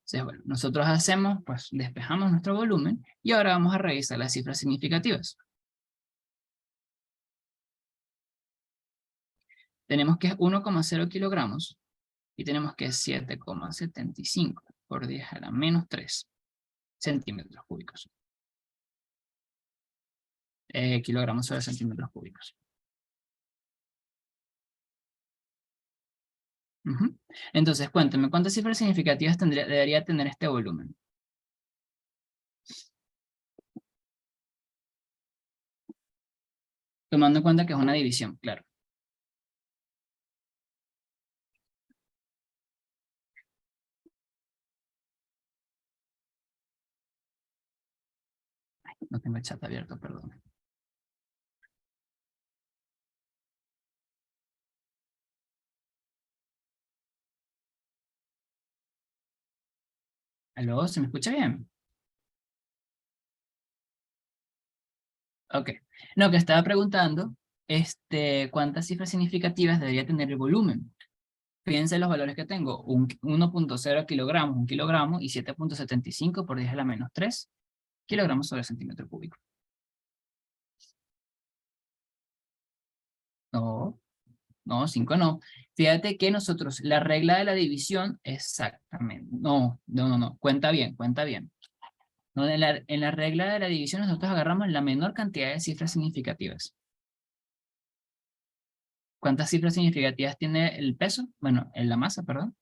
Entonces, bueno, nosotros hacemos, pues despejamos nuestro volumen y ahora vamos a revisar las cifras significativas. Tenemos que es 1,0 kilogramos y tenemos que es 7,75 por 10 a la menos 3 centímetros cúbicos. Kilogramos sobre centímetros cúbicos. Entonces, cuéntame, ¿cuántas cifras significativas debería tener este volumen? Tomando en cuenta que es una división, claro. Ay, no tengo el chat abierto, perdón. ¿Aló? ¿Se me escucha bien? Ok. No, que estaba preguntando, ¿cuántas cifras significativas debería tener el volumen? Fíjense los valores que tengo, 1,0 kilogramos, 1 kilogramo, y 7,75 por 10 a la menos 3 kilogramos sobre centímetro cúbico. No, no, 5 no. Fíjate que nosotros, la regla de la división, exactamente, no, cuenta bien, cuenta bien. No, en la regla de la división nosotros agarramos la menor cantidad de cifras significativas. ¿Cuántas cifras significativas tiene el peso? Bueno, en la masa, perdón.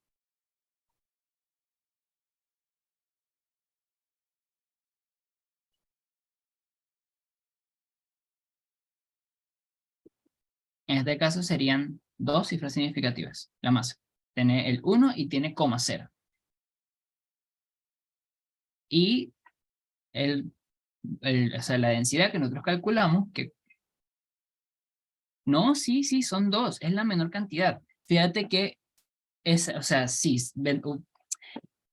En este caso serían dos cifras significativas, la masa. Tiene el 1 y tiene coma 0. Y o sea, la densidad que nosotros calculamos, que no, sí, son dos, es la menor cantidad. Fíjate que o sea, sí,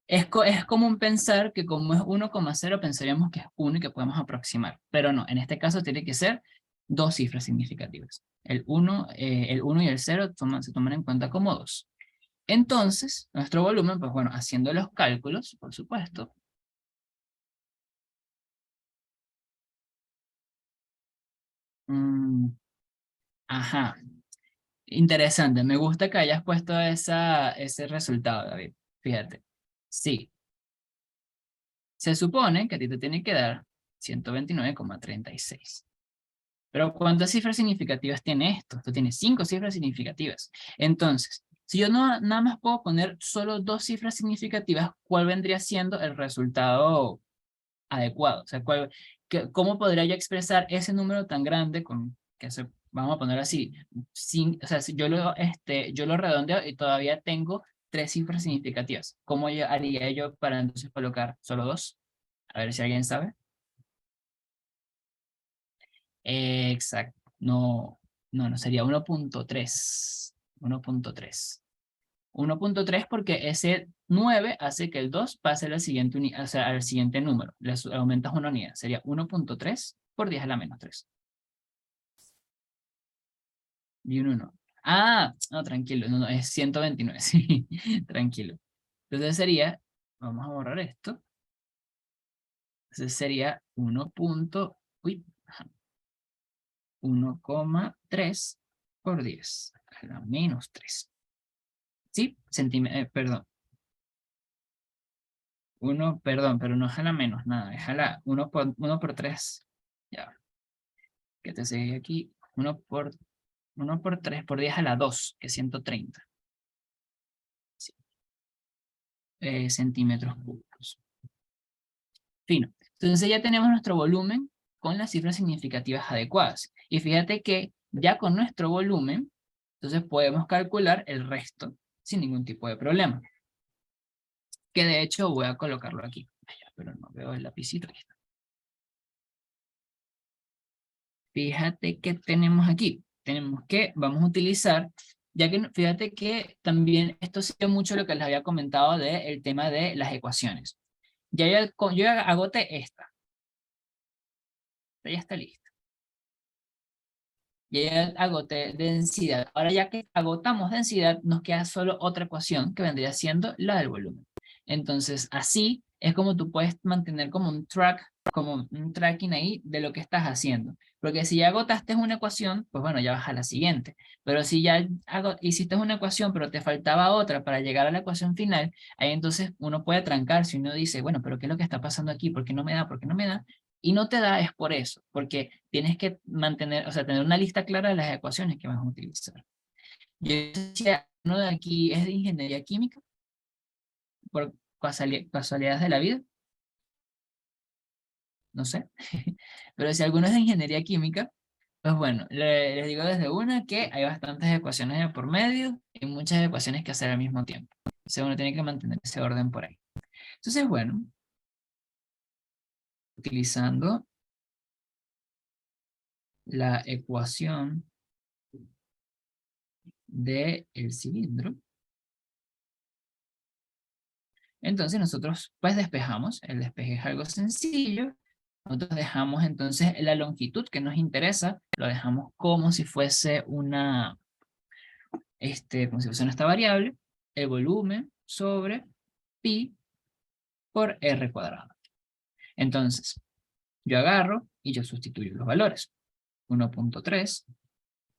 es común pensar que como es 1,0 pensaríamos que es 1 y que podemos aproximar, pero no, en este caso tiene que ser dos cifras significativas. El 1 y el 0 se toman en cuenta como 2. Entonces, nuestro volumen, pues bueno, haciendo los cálculos, por supuesto. Ajá, interesante, me gusta que hayas puesto ese resultado, David. Fíjate, sí, se supone que a ti te tiene que dar 129,36. Pero ¿cuántas cifras significativas tiene esto? Esto tiene 5 cifras significativas. Entonces, si yo nada más puedo poner solo 2 cifras significativas, ¿cuál vendría siendo el resultado adecuado? O sea, ¿cómo podría yo expresar ese número tan grande vamos a poner así, o sea, si yo lo redondeo y todavía tengo 3 cifras significativas? ¿Cómo haría yo para entonces colocar solo 2? A ver si alguien sabe. Exacto. No, sería 1,3. 1,3. 1.3 porque ese 9 hace que el 2 pase a la siguiente o sea, al siguiente número. Le aumentas una unidad. Sería 1.3 por 10 a la menos 3. Y un 1. Ah, no, tranquilo. No, es 129. Sí, tranquilo. Entonces sería, vamos a borrar esto. Entonces sería 1.3 por 10 a la menos 3. ¿Sí? Perdón. 1, perdón, pero no es a la menos nada. Es a la 1 por 3. Ya. Que te sigue aquí. 1 por 3 por 10 a la 2, que es 130. Sí. Centímetros cúbicos. Fino. Entonces ya tenemos nuestro volumen con las cifras significativas adecuadas. Y fíjate que ya con nuestro volumen, entonces podemos calcular el resto sin ningún tipo de problema. Que de hecho voy a colocarlo aquí. Pero no veo el lapicito. Aquí está. Fíjate que tenemos aquí. Tenemos que, vamos a utilizar, ya que fíjate que también esto sigue mucho lo que les había comentado del tema de las ecuaciones. Yo ya agoté esta. Ya está lista. Ya agoté densidad. Ahora ya que agotamos densidad, nos queda solo otra ecuación que vendría siendo la del volumen. Entonces, así es como tú puedes mantener como un tracking ahí de lo que estás haciendo. Porque si ya agotaste una ecuación, pues bueno, ya vas a la siguiente. Pero si ya hiciste una ecuación, pero te faltaba otra para llegar a la ecuación final, ahí entonces uno puede trancarse y uno dice, bueno, pero ¿qué es lo que está pasando aquí? ¿Por qué no me da? ¿Por qué no me da? Y no te da es por eso, porque tienes que mantener, o sea, tener una lista clara de las ecuaciones que vas a utilizar. Yo decía, uno de aquí es de ingeniería química, por casualidades de la vida, no sé. Pero si alguno es de ingeniería química, pues bueno, les digo desde una que hay bastantes ecuaciones de por medio y muchas ecuaciones que hacer al mismo tiempo. O sea, uno tiene que mantener ese orden por ahí. Entonces, bueno, utilizando la ecuación del cilindro, entonces nosotros pues despejamos, el despeje es algo sencillo, nosotros dejamos entonces la longitud que nos interesa, lo dejamos como si fuese como si fuese esta variable, el volumen sobre pi por r cuadrado. Entonces, yo agarro y yo sustituyo los valores. 1.3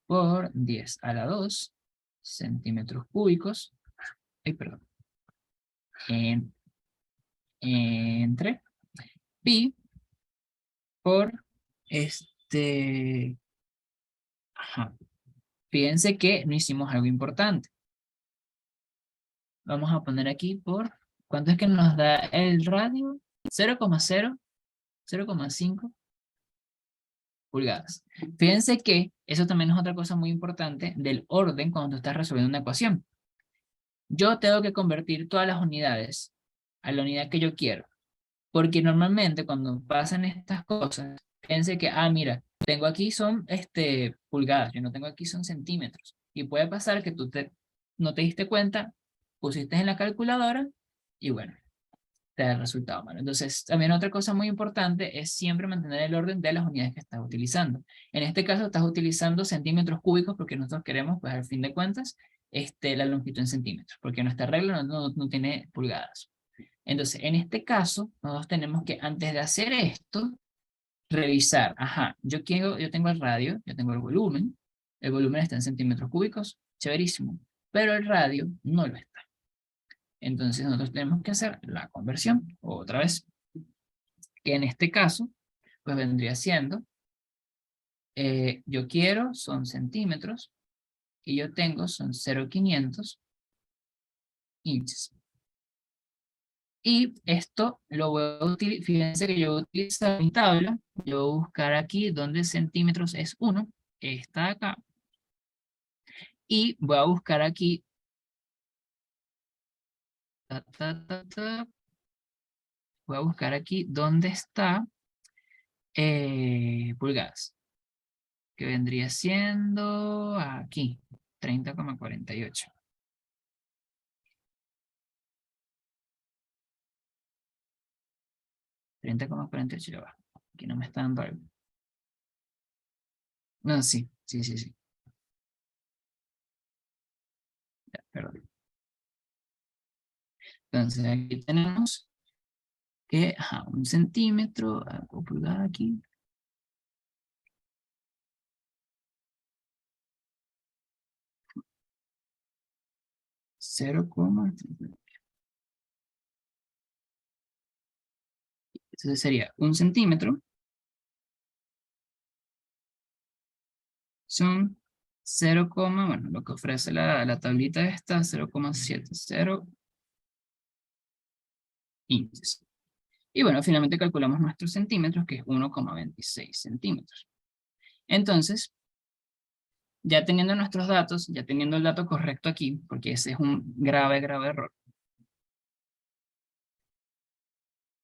por 10 a la 2 centímetros cúbicos, perdón, entre pi por ajá. Fíjense que no hicimos algo importante. Vamos a poner aquí por, ¿cuánto es que nos da el radio? 0,5 pulgadas. Fíjense que eso también es otra cosa muy importante del orden cuando tú estás resolviendo una ecuación. Yo tengo que convertir todas las unidades a la unidad que yo quiero. Porque normalmente cuando pasan estas cosas, fíjense que, mira, tengo aquí son pulgadas, yo no tengo aquí son centímetros. Y puede pasar que no te diste cuenta, pusiste en la calculadora y bueno, te da el resultado malo. Entonces, también otra cosa muy importante es siempre mantener el orden de las unidades que estás utilizando. En este caso estás utilizando centímetros cúbicos porque nosotros queremos, pues al fin de cuentas, la longitud en centímetros, porque nuestra regla no tiene pulgadas. Entonces, en este caso, nosotros tenemos que, antes de hacer esto, revisar, yo tengo el radio, yo tengo el volumen está en centímetros cúbicos, chéverísimo, pero el radio no lo está. Entonces, nosotros tenemos que hacer la conversión, otra vez, que en este caso, pues vendría siendo, yo quiero, son centímetros, y yo tengo, son 0,500 inches. Y esto lo voy a utilizar, fíjense que yo voy a utilizar mi tabla, yo voy a buscar aquí donde centímetros es 1, está acá, y voy a buscar aquí, voy a buscar aquí donde está pulgadas, que vendría siendo aquí, 30,48. 30,48, ya va. Aquí no me está dando algo. No, sí. Ya, perdón. Entonces aquí tenemos que, ajá, 1 centímetro, hago pulgada aquí. Entonces sería 1 centímetro. Son 0, bueno, lo que ofrece la tablita esta, 0,70 inches. Y bueno, finalmente calculamos nuestros centímetros, que es 1,26 centímetros. Entonces, ya teniendo nuestros datos, ya teniendo el dato correcto aquí, porque ese es un grave error.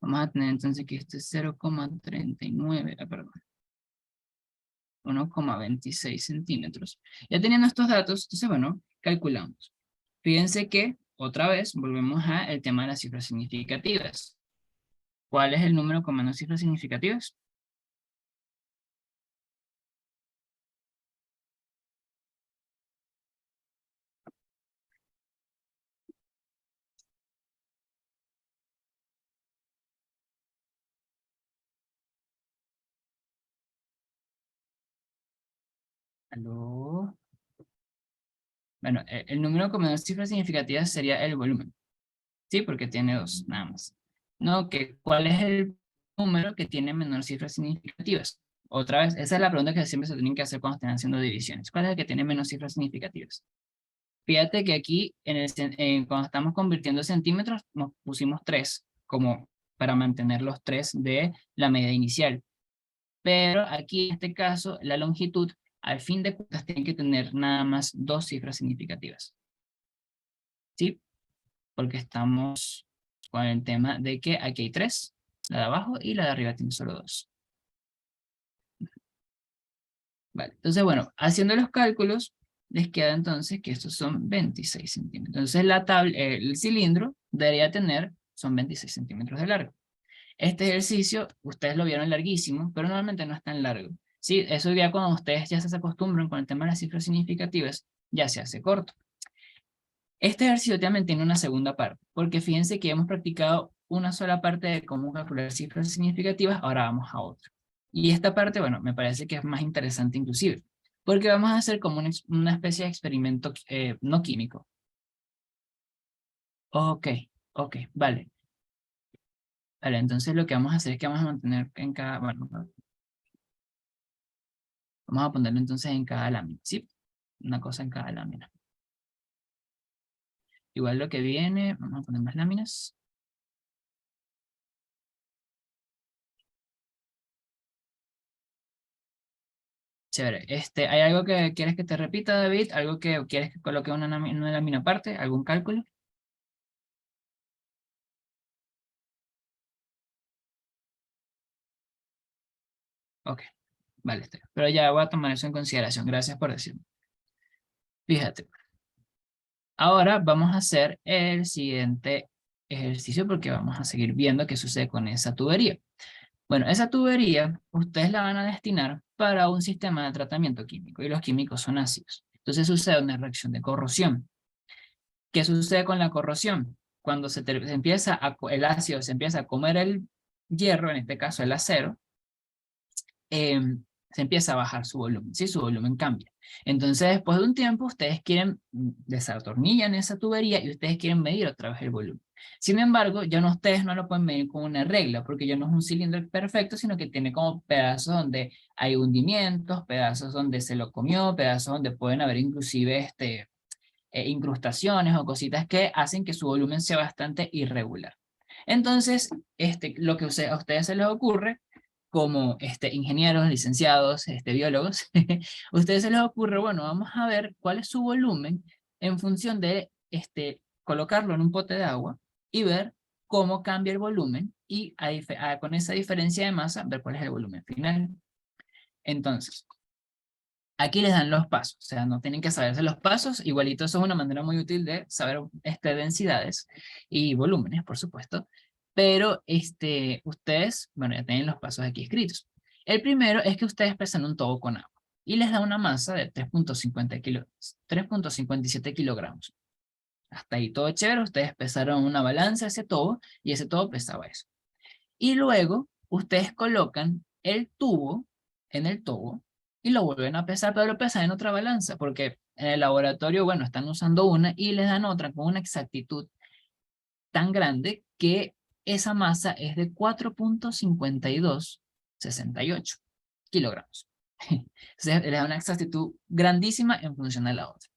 Vamos a tener entonces que este es 0,39, perdón, 1,26 centímetros. Ya teniendo estos datos, entonces bueno, calculamos. Fíjense que, otra vez, volvemos al tema de las cifras significativas. ¿Cuál es el número con menos cifras significativas? ¿Aló? Bueno, el número con menos cifras significativas sería el volumen. Sí, porque tiene 2, nada más. No, que ¿cuál es el número que tiene menor cifras significativas? Otra vez, esa es la pregunta que siempre se tienen que hacer cuando estén haciendo divisiones. ¿Cuál es el que tiene menos cifras significativas? Fíjate que aquí, cuando estamos convirtiendo centímetros, nos pusimos 3, como para mantener los 3 de la medida inicial. Pero aquí, en este caso, la longitud, al fin de cuentas, tiene que tener nada más 2 cifras significativas. ¿Sí? Porque estamos con el tema de que aquí hay 3, la de abajo y la de arriba tiene solo 2. Vale, entonces bueno, haciendo los cálculos, les queda entonces que estos son 26 centímetros. Entonces el cilindro debería tener, son 26 centímetros de largo. Este ejercicio, ustedes lo vieron larguísimo, pero normalmente no es tan largo. Sí, eso ya cuando ustedes ya se acostumbran con el tema de las cifras significativas, ya se hace corto. Este ejercicio también tiene una segunda parte, porque fíjense que hemos practicado una sola parte de cómo calcular cifras significativas, ahora vamos a otra. Y esta parte, bueno, me parece que es más interesante inclusive, porque vamos a hacer como una especie de experimento no químico. Ok, vale. Vale, entonces lo que vamos a hacer es que vamos a mantener en cada, bueno, vamos a ponerlo entonces en cada lámina, ¿sí? Una cosa en cada lámina. Igual lo que viene, vamos a poner más láminas. Chévere. ¿Hay algo que quieres que te repita, David? ¿Algo que quieres que coloque una lámina aparte? ¿Algún cálculo? Ok, vale. Pero ya voy a tomar eso en consideración. Gracias por decirme. Fíjate. Ahora vamos a hacer el siguiente ejercicio porque vamos a seguir viendo qué sucede con esa tubería. Bueno, esa tubería ustedes la van a destinar para un sistema de tratamiento químico y los químicos son ácidos. Entonces sucede una reacción de corrosión. ¿Qué sucede con la corrosión? Cuando el ácido se empieza a comer el hierro, en este caso el acero, se empieza a bajar su volumen, ¿sí? Su volumen cambia. Entonces, después de un tiempo, ustedes quieren, desatornillan esa tubería y ustedes quieren medir otra vez el volumen. Sin embargo, ya no, ustedes no lo pueden medir con una regla, porque ya no es un cilindro perfecto, sino que tiene como pedazos donde hay hundimientos, pedazos donde se lo comió, pedazos donde pueden haber inclusive incrustaciones o cositas que hacen que su volumen sea bastante irregular. Entonces, lo que a ustedes se les ocurre, como ingenieros, licenciados, biólogos, a ustedes se les ocurre, bueno, vamos a ver cuál es su volumen en función de colocarlo en un pote de agua y ver cómo cambia el volumen y con esa diferencia de masa, ver cuál es el volumen final. Entonces, aquí les dan los pasos, o sea, no tienen que saberse los pasos, igualito eso es una manera muy útil de saber densidades y volúmenes, por supuesto. pero ustedes, bueno, ya tienen los pasos aquí escritos. El primero es que ustedes pesan un tobo con agua y les da una masa de 3.57 kilogramos. Hasta ahí todo chévere, ustedes pesaron una balanza ese tobo y ese tobo pesaba eso. Y luego ustedes colocan el tubo en el tobo y lo vuelven a pesar, pero lo pesan en otra balanza, porque en el laboratorio, bueno, están usando una y les dan otra con una exactitud tan grande que esa masa es de 4.5268 kilogramos. Entonces, les da una exactitud grandísima en función de la otra.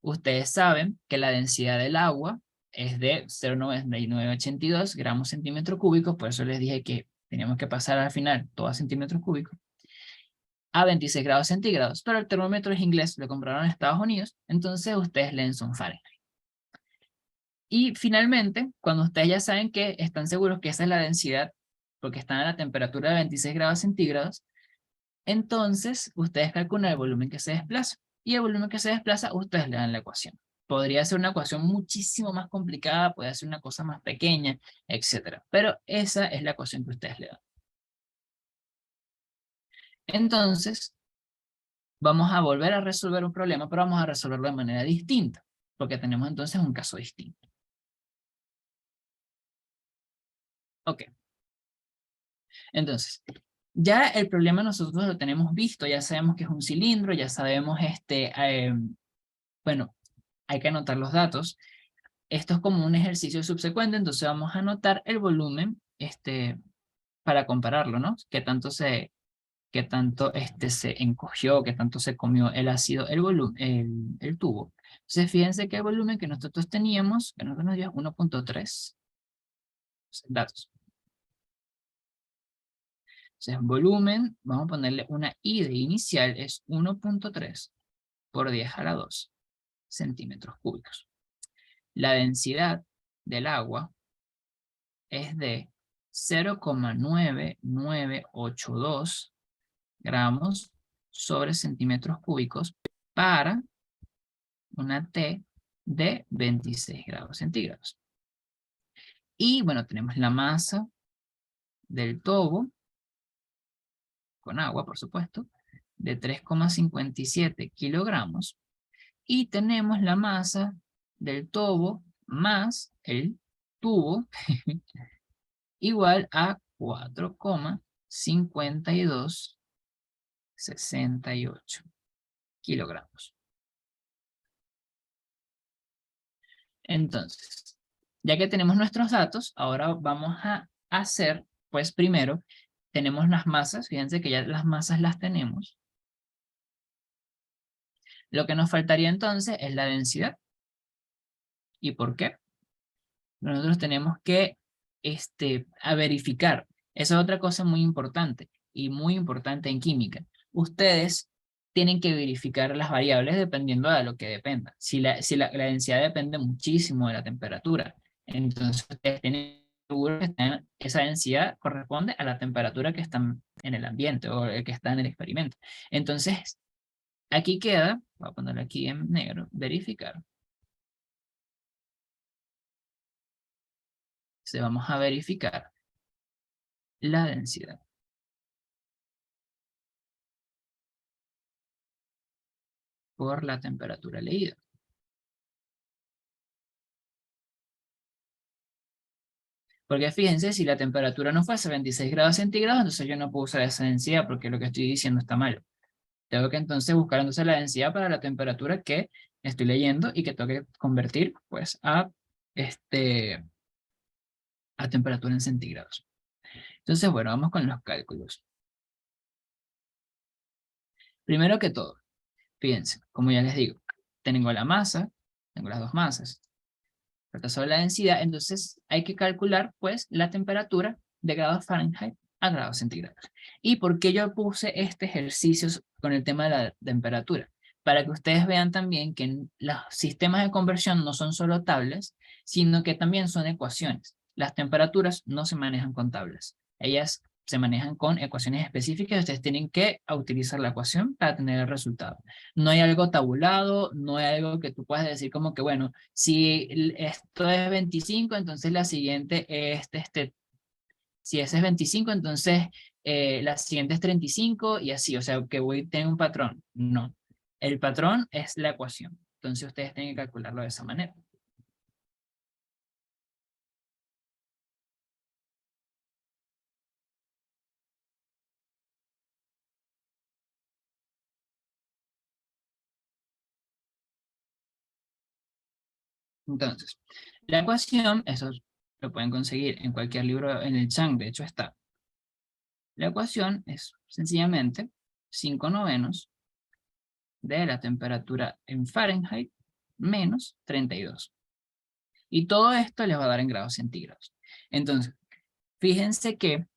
Ustedes saben que la densidad del agua es de 0,9982 gramos centímetro cúbico, por eso les dije que teníamos que pasar al final todo a centímetros cúbicos, a 26 grados centígrados, pero el termómetro es inglés, lo compraron en Estados Unidos, entonces ustedes leen son Fahrenheit. Y finalmente, cuando ustedes ya saben que están seguros que esa es la densidad, porque están a la temperatura de 26 grados centígrados, entonces ustedes calculan el volumen que se desplaza. Y el volumen que se desplaza, ustedes le dan la ecuación. Podría ser una ecuación muchísimo más complicada, puede ser una cosa más pequeña, etc. Pero esa es la ecuación que ustedes le dan. Entonces, vamos a volver a resolver un problema, pero vamos a resolverlo de manera distinta, porque tenemos entonces un caso distinto. Ok. Entonces, ya el problema nosotros lo tenemos visto, ya sabemos que es un cilindro, ya sabemos, bueno, hay que anotar los datos. Esto es como un ejercicio subsecuente, entonces vamos a anotar el volumen, para compararlo, ¿no? Qué tanto se encogió, qué tanto se comió el ácido, el volumen, el tubo. Entonces, fíjense que el volumen que nosotros teníamos, que nosotros nos dio 1.3 datos. Entonces, volumen, vamos a ponerle una I de inicial, es 1.3 por 10 a la 2 centímetros cúbicos. La densidad del agua es de 0,9982 gramos sobre centímetros cúbicos para una T de 26 grados centígrados. Y bueno, tenemos la masa del tobo, con agua por supuesto, de 3,57 kilogramos. Y tenemos la masa del tobo más el tubo igual a 4,5268 kilogramos. Entonces, ya que tenemos nuestros datos, ahora vamos a hacer, pues primero, tenemos las masas, fíjense que ya las masas las tenemos. Lo que nos faltaría entonces es la densidad. ¿Y por qué? Nosotros tenemos que a verificar. Esa es otra cosa muy importante y muy importante en química. Ustedes tienen que verificar las variables dependiendo de lo que dependa. Si la densidad depende muchísimo de la temperatura, entonces ustedes tienen seguro que esa densidad corresponde a la temperatura que está en el ambiente o que está en el experimento. Entonces, aquí queda, voy a ponerlo aquí en negro, verificar. Entonces vamos a verificar la densidad. Por la temperatura leída. Porque fíjense, si la temperatura no fuese 26 grados centígrados, entonces yo no puedo usar esa densidad porque lo que estoy diciendo está mal. Tengo que entonces buscar entonces la densidad para la temperatura que estoy leyendo y que tengo que convertir pues a temperatura en centígrados. Entonces, bueno, vamos con los cálculos. Primero que todo, fíjense, como ya les digo, tengo la masa, tengo las dos masas, falta solo la densidad, entonces hay que calcular pues la temperatura de grados Fahrenheit a grados centígrados. ¿Y por qué yo puse este ejercicio con el tema de la temperatura? Para que ustedes vean también que los sistemas de conversión no son solo tablas, sino que también son ecuaciones. Las temperaturas no se manejan con tablas. Ellas se manejan con ecuaciones específicas y ustedes tienen que utilizar la ecuación para tener el resultado. No hay algo tabulado, no hay algo que tú puedas decir como que, bueno, si esto es 25, entonces la siguiente es, si ese es 25, entonces la siguiente es 35 y así, o sea, que voy a tener un patrón. No, el patrón es la ecuación. Entonces ustedes tienen que calcularlo de esa manera. Entonces, la ecuación, eso lo pueden conseguir en cualquier libro, en el Chang, de hecho está. La ecuación es sencillamente 5/9 de la temperatura en Fahrenheit menos 32. Y todo esto les va a dar en grados centígrados. Entonces, fíjense que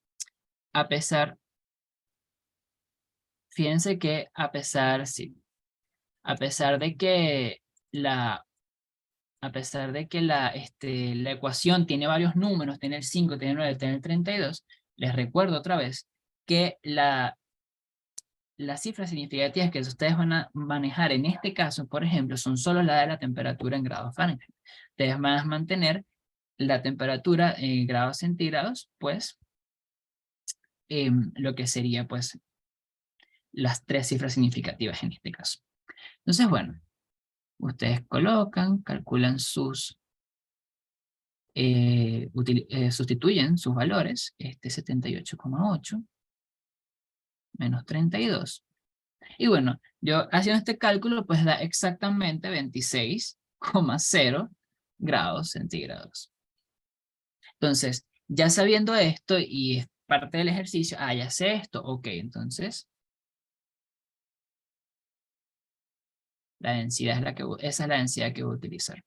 a pesar, sí, a pesar de que la ecuación tiene varios números, tiene el 5, tiene el 9, tiene el 32, les recuerdo otra vez que las cifras significativas que ustedes van a manejar en este caso, por ejemplo, son solo la de la temperatura en grados Fahrenheit. Ustedes van a mantener la temperatura en grados centígrados, pues, lo que sería, pues, las 3 cifras significativas en este caso. Entonces, bueno, ustedes colocan, calculan sustituyen sus valores, 78,8 menos 32. Y bueno, yo haciendo este cálculo, pues da exactamente 26,0 grados centígrados. Entonces, ya sabiendo esto y es parte del ejercicio, ya sé esto, ok, entonces la densidad es esa es la densidad que voy a utilizar.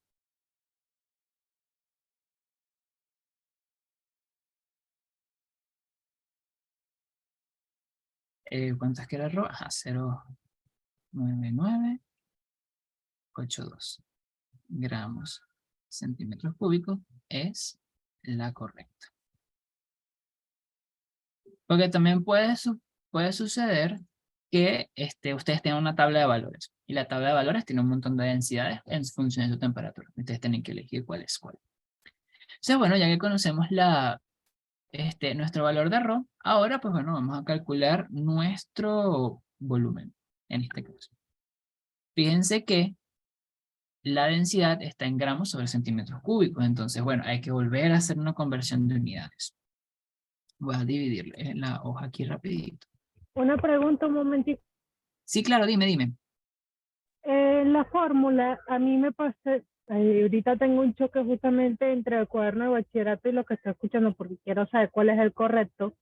¿Cuántas que era el Ajá, 0,9982 gramos centímetros cúbicos es la correcta. Porque también puede suceder que ustedes tengan una tabla de valores. Y la tabla de valores tiene un montón de densidades en función de su temperatura. Ustedes tienen que elegir cuál es cuál. O sea, bueno, ya que conocemos nuestro valor de ρ, ahora pues bueno, vamos a calcular nuestro volumen, en este caso. Fíjense que la densidad está en gramos sobre centímetros cúbicos. Entonces, bueno, hay que volver a hacer una conversión de unidades. Voy a dividir la hoja aquí rapidito. Una pregunta, un momentito. Sí, claro, dime. La fórmula, a mí me pasé, ahorita tengo un choque justamente entre el cuaderno de bachillerato y lo que estoy escuchando porque quiero saber cuál es el correcto.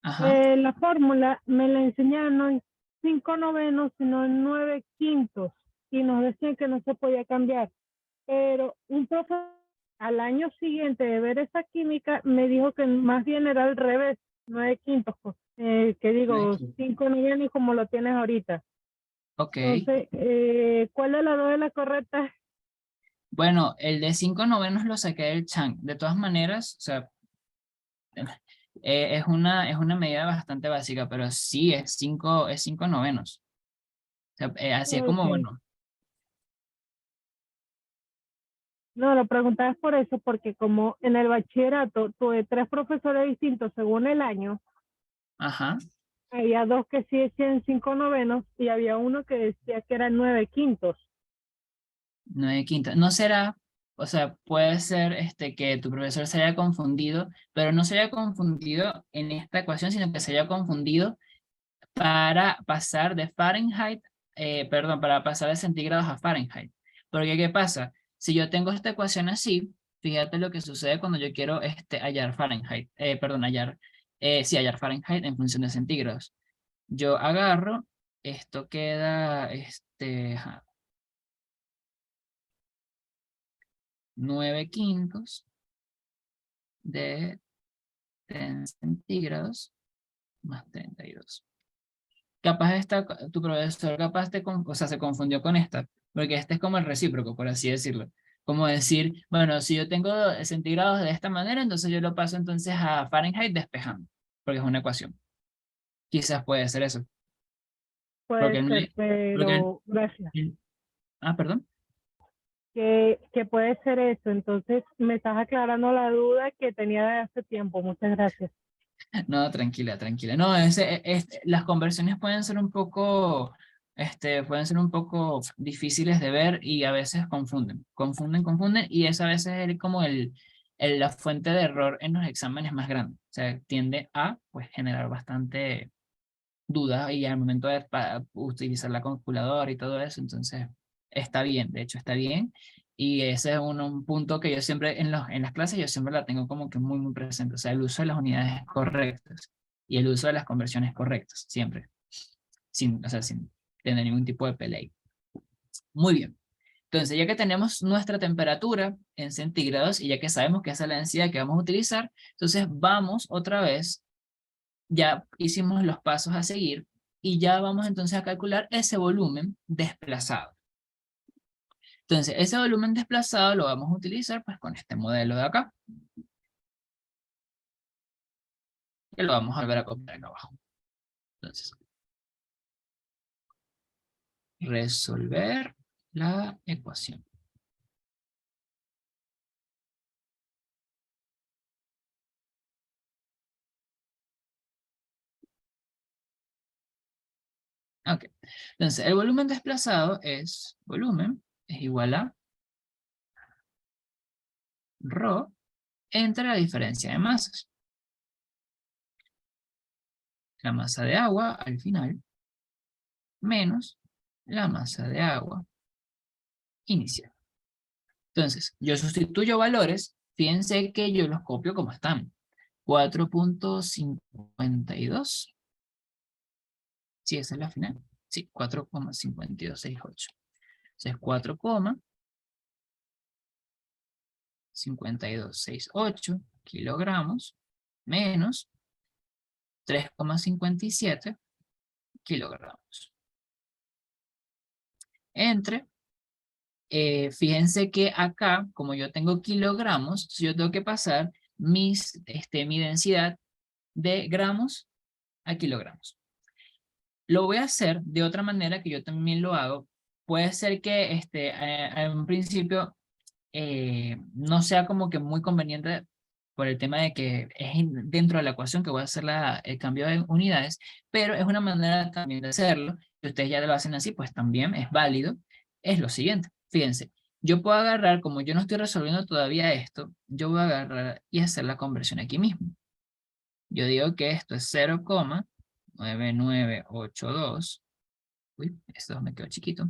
Ajá. La fórmula me la enseñaron no en 5/9, sino en 9/5 y nos decían que no se podía cambiar. Pero un profesor al año siguiente de ver esa química me dijo que más bien era al revés, 9/5, que digo 5/9 como lo tienes ahorita. Ok. Entonces, ¿cuál de las dos es la correcta? Bueno, el de 5/9 lo saqué del Chang. De todas maneras, o sea, es una medida bastante básica, pero sí es 5/9. O sea, así es como, Okay. bueno, No, lo preguntaba por eso, porque como en el bachillerato tuve 3 profesores distintos según el año, ajá, había 2 que sí decían 5/9 y había uno que decía que era 9/5. 9/5. No será, o sea, puede ser que tu profesor se haya confundido, pero no se haya confundido en esta ecuación, sino que se haya confundido para pasar de Fahrenheit, para pasar de centígrados a Fahrenheit. Porque, ¿qué pasa? Si yo tengo esta ecuación así, fíjate lo que sucede cuando yo quiero hallar Fahrenheit, hallar Fahrenheit en función de centígrados. Yo agarro, esto queda, 9/5 de 10 centígrados más 32. Capaz tu profesor se confundió con esta, porque este es como el recíproco, por así decirlo. Como decir, bueno, si yo tengo centígrados de esta manera, entonces yo lo paso entonces a Fahrenheit despejando. porque es una ecuación. Quizás puede ser eso. Porque Puede no ser, hay- porque, pero gracias. perdón. Que puede ser eso. Entonces, me estás aclarando la duda que tenía de hace tiempo. Muchas gracias. No, tranquila, tranquila. No, las conversiones pueden ser un poco difíciles de ver y a veces confunden, y eso a veces es como la fuente de error en los exámenes más grande. O sea, tiende a, pues, generar bastante dudas y al momento de utilizar la calculadora y todo eso, entonces está bien, de hecho está bien. Y ese es un punto que yo siempre en las clases yo siempre la tengo como que muy presente, o sea, el uso de las unidades correctas y el uso de las conversiones correctas, siempre, o sea, sin tener ningún tipo de pelea. Muy bien. Entonces, ya que tenemos nuestra temperatura en centígrados y ya que sabemos que esa es la densidad que vamos a utilizar, entonces vamos otra vez, ya hicimos los pasos a seguir y ya vamos entonces a calcular ese volumen desplazado. Entonces, ese volumen desplazado lo vamos a utilizar pues con este modelo de acá, que lo vamos a volver a copiar acá abajo. Entonces, resolver la ecuación. Ok, entonces el volumen desplazado es igual a ρ entre la diferencia de masas. La masa de agua al final menos la masa de agua inicial. Entonces, yo sustituyo valores, fíjense que yo los copio como están. 4.52. Sí, esa es la final. Sí, 4,5268. Entonces, 4,5268 kilogramos menos 3,57 kilogramos. Entre, fíjense que acá, como yo tengo kilogramos, yo tengo que pasar mi densidad de gramos a kilogramos. Lo voy a hacer de otra manera que yo también lo hago. Puede ser que en un principio no sea como que muy conveniente por el tema de que es dentro de la ecuación que voy a hacer el cambio de unidades, pero es una manera también de hacerlo. Si ustedes ya lo hacen así, pues también es válido. Es lo siguiente, fíjense, yo puedo agarrar, como yo no estoy resolviendo todavía esto, yo voy a agarrar y hacer la conversión aquí mismo. Yo digo que esto es 0,9982, uy, esto me quedó chiquito,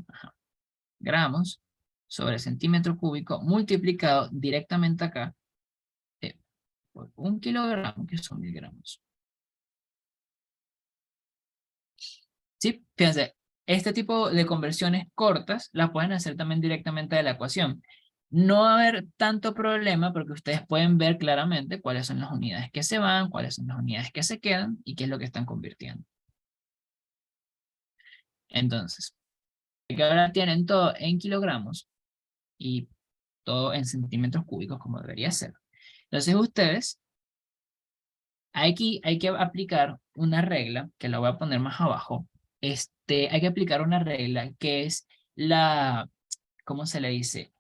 gramos sobre centímetro cúbico multiplicado directamente acá por 1 kilogramo, que son 1000 gramos. ¿Sí? Fíjense, este tipo de conversiones cortas las pueden hacer también directamente de la ecuación. No va a haber tanto problema porque ustedes pueden ver claramente cuáles son las unidades que se van, cuáles son las unidades que se quedan y qué es lo que están convirtiendo. Entonces, que ahora tienen todo en kilogramos y todo en centímetros cúbicos como debería ser. Entonces ustedes, aquí hay que aplicar una regla, que la voy a poner más abajo. Hay que aplicar una regla que es ¿cómo se le dice?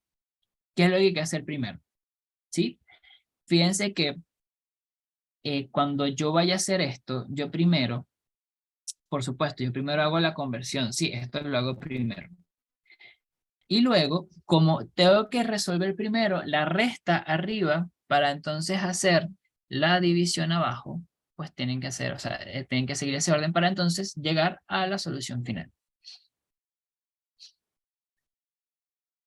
¿Qué es lo que hay que hacer primero? ¿Sí? Fíjense que cuando yo vaya a hacer esto, yo primero, por supuesto, yo primero hago la conversión. Sí, esto lo hago primero. Y luego, como tengo que resolver primero la resta arriba para entonces hacer la división abajo, pues tienen que hacer, o sea, tienen que seguir ese orden para entonces llegar a la solución final.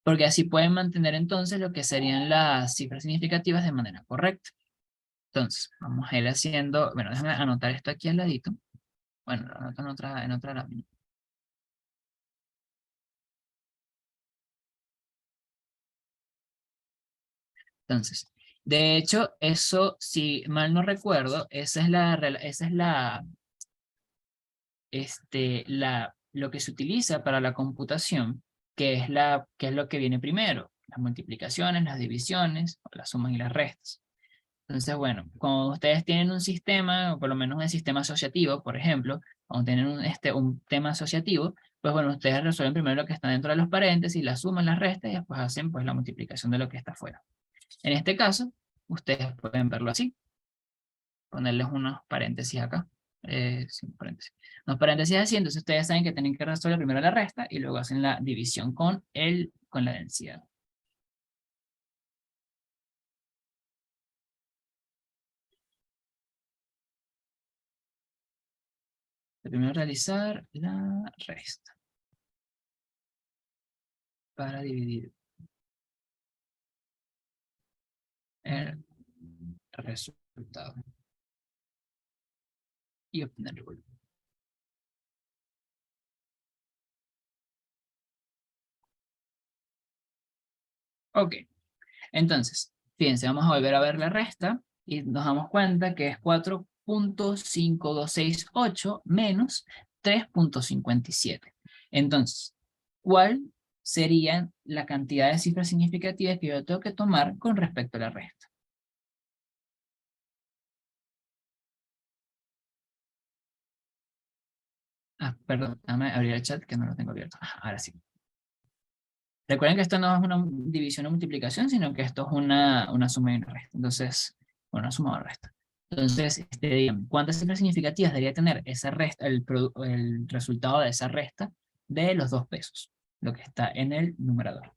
Porque así pueden mantener entonces lo que serían las cifras significativas de manera correcta. Entonces, vamos a ir haciendo, bueno, déjame anotar esto aquí al ladito. Bueno, lo anoto en otra lámina. Entonces, de hecho, eso, si mal no recuerdo, lo que se utiliza para la computación, que es lo que viene primero, las multiplicaciones, las divisiones, las sumas y las restas. Entonces, bueno, cuando ustedes tienen un sistema, o por lo menos un sistema asociativo, por ejemplo, cuando tienen un tema asociativo, pues bueno, ustedes resuelven primero lo que está dentro de los paréntesis, la suman, las restas y después hacen pues la multiplicación de lo que está afuera. En este caso, ustedes pueden verlo así, ponerles unos paréntesis acá, sin paréntesis, unos paréntesis así, entonces ustedes saben que tienen que resolver primero la resta y luego hacen la división con la densidad. Primero realizar la resta para dividir el resultado y obtener el volumen. Ok, entonces, fíjense, vamos a volver a ver la resta y nos damos cuenta que es 4.5268 menos 3.57. Entonces, ¿cuál sería la cantidad de cifras significativas que yo tengo que tomar con respecto a la resta? Ah, perdón, déjame abrir el chat que no lo tengo abierto. Ahora sí. Recuerden que esto no es una división o multiplicación, sino que esto es una suma y una resta. Entonces, bueno, una suma o resta. Entonces, díganme, ¿cuántas cifras significativas debería tener esa resta, el resultado de esa resta de los 2 pesos? Lo que está en el numerador.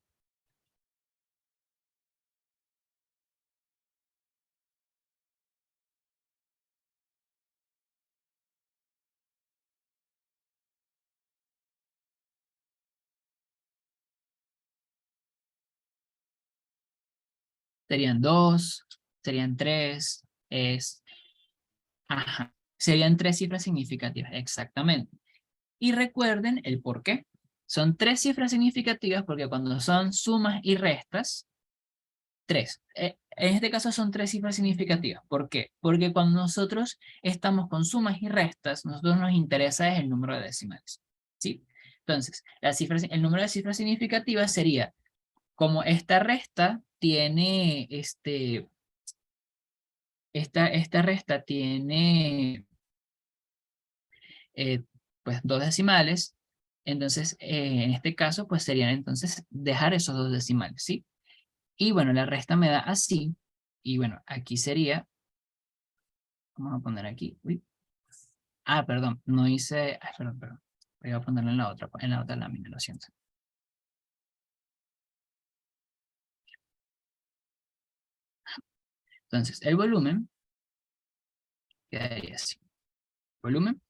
Serían 2, serían 3, ajá, serían 3 cifras significativas, exactamente. Y recuerden el por qué. Son 3 cifras significativas porque cuando son sumas y restas, 3. En este caso son 3 cifras significativas. ¿Por qué? Porque cuando nosotros estamos con sumas y restas, nosotros nos interesa es el número de decimales. ¿Sí? Entonces, el número de cifras significativas sería, como esta resta tiene, esta resta tiene, eh, pues, 2 decimales, entonces, en este caso, pues serían entonces dejar esos 2 decimales, ¿sí? Y bueno, la resta me da así, y bueno, aquí sería. Vamos a poner aquí. Uy. Ah, perdón, no hice. Ay, perdón. Voy a ponerlo en la otra lámina, lo siento. Entonces, el volumen quedaría así. Volumen.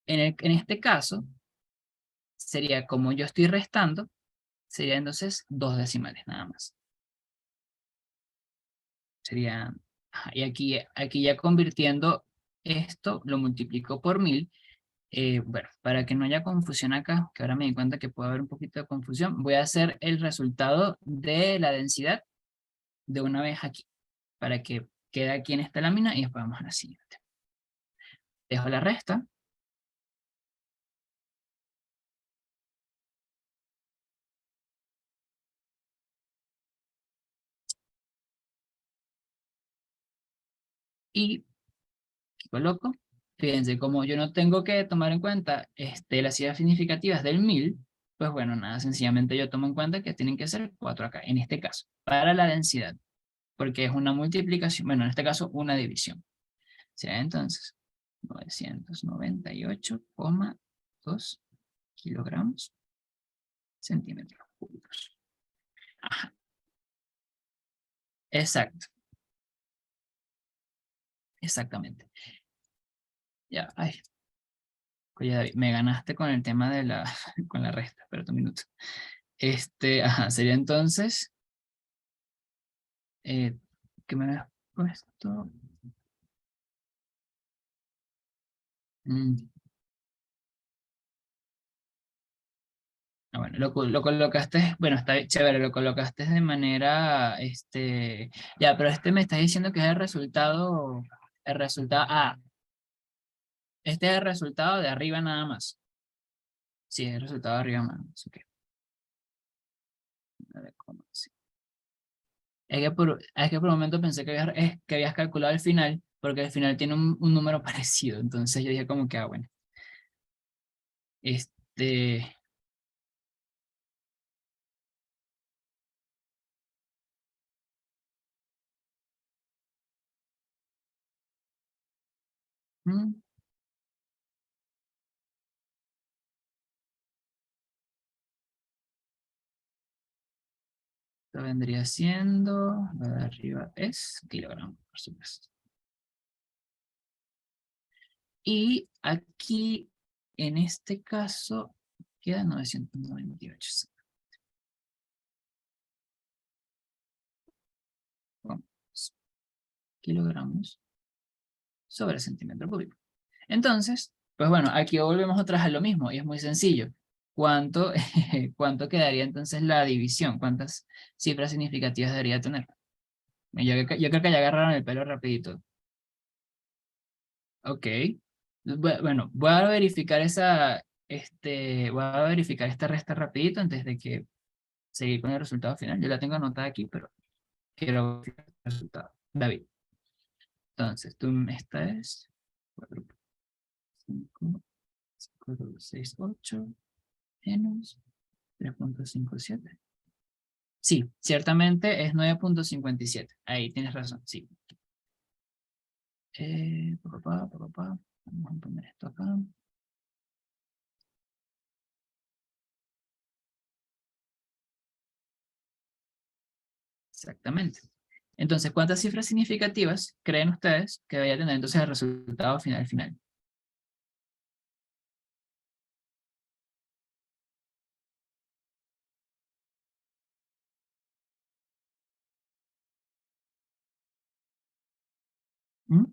En este caso, sería como yo estoy restando, sería entonces 2 decimales nada más. Sería. Ajá, y aquí ya convirtiendo esto, lo multiplico por 1000. Bueno, para que no haya confusión acá, que ahora me di cuenta que puede haber un poquito de confusión, voy a hacer el resultado de la densidad de una vez aquí, para que quede aquí en esta lámina y después vamos a la siguiente. Dejo la resta. Y aquí coloco. Fíjense, como yo no tengo que tomar en cuenta las cifras significativas del 1000, pues bueno, nada, sencillamente yo tomo en cuenta que tienen que ser 4 acá, en este caso, para la densidad, porque es una multiplicación, bueno, en este caso una división. Será entonces 998,2 kilogramos centímetros cúbicos. Ajá, exacto, exactamente. Ya, ay, oye, David, me ganaste con el tema de con la resta, espera un minuto. Ajá, sería entonces, eh, ¿qué me habías puesto? Mm, bueno, lo colocaste, bueno, está chévere, lo colocaste de manera, ya, pero me estás diciendo que es este es el resultado de arriba nada más. Sí, es el resultado de arriba nada más, ok. 9,5. Es que por un momento pensé que habías calculado el final, porque el final tiene un número parecido. Entonces yo dije como que, bueno. Este... mm, Esto vendría siendo, la de arriba es kilogramos, por supuesto. Y aquí, en este caso, queda 998. Vamos, kilogramos sobre centímetro cúbico. Entonces, pues bueno, aquí volvemos otra vez a lo mismo y es muy sencillo. ¿Cuánto, cuánto quedaría entonces la división? ¿Cuántas cifras significativas debería tener? Yo creo que ya agarraron el pelo rapidito. Ok. Bueno, voy a verificar esta resta rapidito antes de que seguir con el resultado final. Yo la tengo anotada aquí, pero quiero verificar el resultado. David. Entonces, esta es 4, 5, 5, 6, 8 menos 3.57. Sí, ciertamente es 9.57. Ahí tienes razón, sí. Vamos a poner esto acá. Exactamente. Entonces, ¿cuántas cifras significativas creen ustedes que vaya a tener entonces el resultado final? ¿Mm?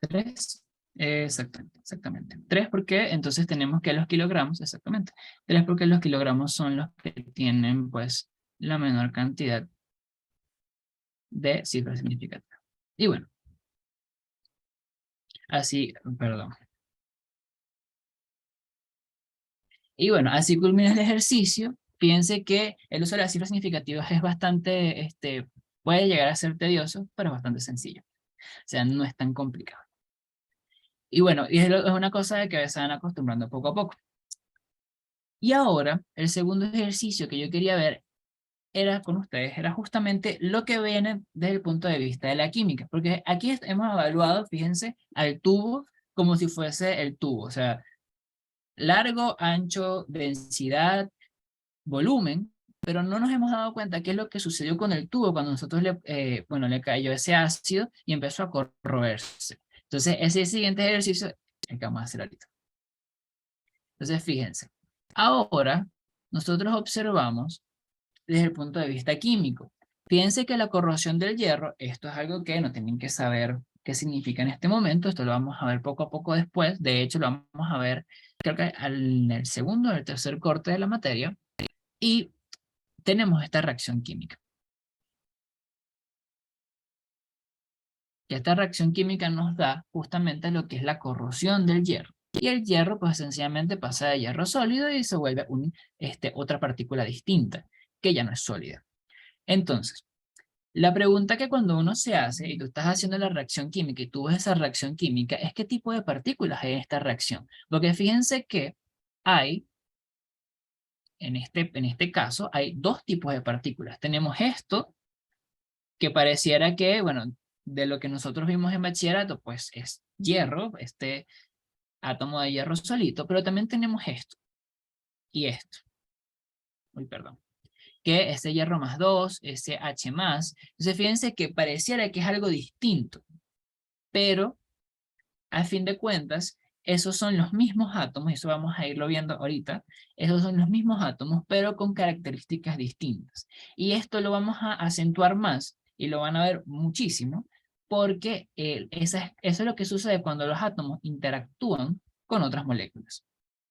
3. Exactamente, exactamente. 3 porque entonces tenemos que los kilogramos, exactamente. 3 porque los kilogramos son los que tienen pues la menor cantidad de cifras significativas. Y bueno, así, perdón. Y bueno, así culmina el ejercicio. Fíjense que el uso de las cifras significativas es bastante, puede llegar a ser tedioso, pero es bastante sencillo. O sea, no es tan complicado. Y bueno, es una cosa de que se van acostumbrando poco a poco. Y ahora, el segundo ejercicio que yo quería ver era con ustedes, era justamente lo que viene desde el punto de vista de la química, porque aquí hemos evaluado, fíjense, al tubo como si fuese el tubo, o sea, largo, ancho, densidad, volumen, pero no nos hemos dado cuenta qué es lo que sucedió con el tubo cuando nosotros le cayó ese ácido y empezó a corroerse. Entonces, ese siguiente ejercicio es el que vamos a hacer ahorita. Entonces, fíjense, ahora nosotros observamos desde el punto de vista químico. Fíjense que la corrosión del hierro, esto es algo que no tienen que saber qué significa en este momento, esto lo vamos a ver poco a poco después, de hecho lo vamos a ver creo que en el segundo o el tercer corte de la materia, y tenemos esta reacción química. Y esta reacción química nos da justamente lo que es la corrosión del hierro. Y el hierro, pues sencillamente pasa de hierro sólido y se vuelve otra partícula distinta, que ya no es sólida. Entonces, la pregunta que cuando uno se hace y tú estás haciendo la reacción química y tú ves esa reacción química es qué tipo de partículas hay en esta reacción. Porque fíjense que hay, en este caso, hay dos tipos de partículas. Tenemos esto, que pareciera que, bueno, de lo que nosotros vimos en bachillerato, pues es hierro, este átomo de hierro solito, pero también tenemos esto y esto. Uy, perdón. Que ese hierro más 2, ese H más. Entonces fíjense que pareciera que es algo distinto, pero a fin de cuentas, esos son los mismos átomos, y eso vamos a irlo viendo ahorita, esos son los mismos átomos, pero con características distintas. Y esto lo vamos a acentuar más, y lo van a ver muchísimo, porque eso es lo que sucede cuando los átomos interactúan con otras moléculas.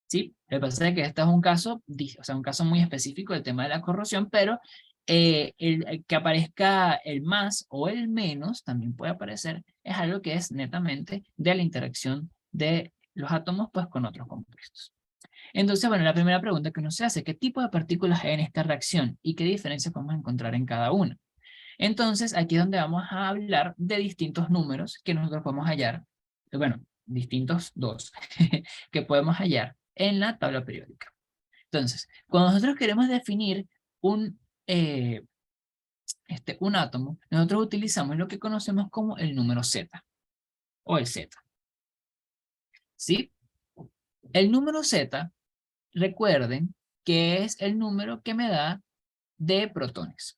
¿Sí? Lo que pasa es que este es un caso, o sea, un caso muy específico del tema de la corrosión, pero el que aparezca el más o el menos, también puede aparecer, es algo que es netamente de la interacción de los átomos pues, con otros compuestos. Entonces, bueno, la primera pregunta que uno se hace, ¿qué tipo de partículas hay en esta reacción y qué diferencias podemos encontrar en cada una? Entonces, aquí es donde vamos a hablar de distintos números que nosotros podemos hallar, bueno, distintos dos, que podemos hallar en la tabla periódica. Entonces, cuando nosotros queremos definir un, eh, un átomo, nosotros utilizamos lo que conocemos como el número Z, o el Z, ¿sí? El número Z, recuerden que es el número que me da de protones,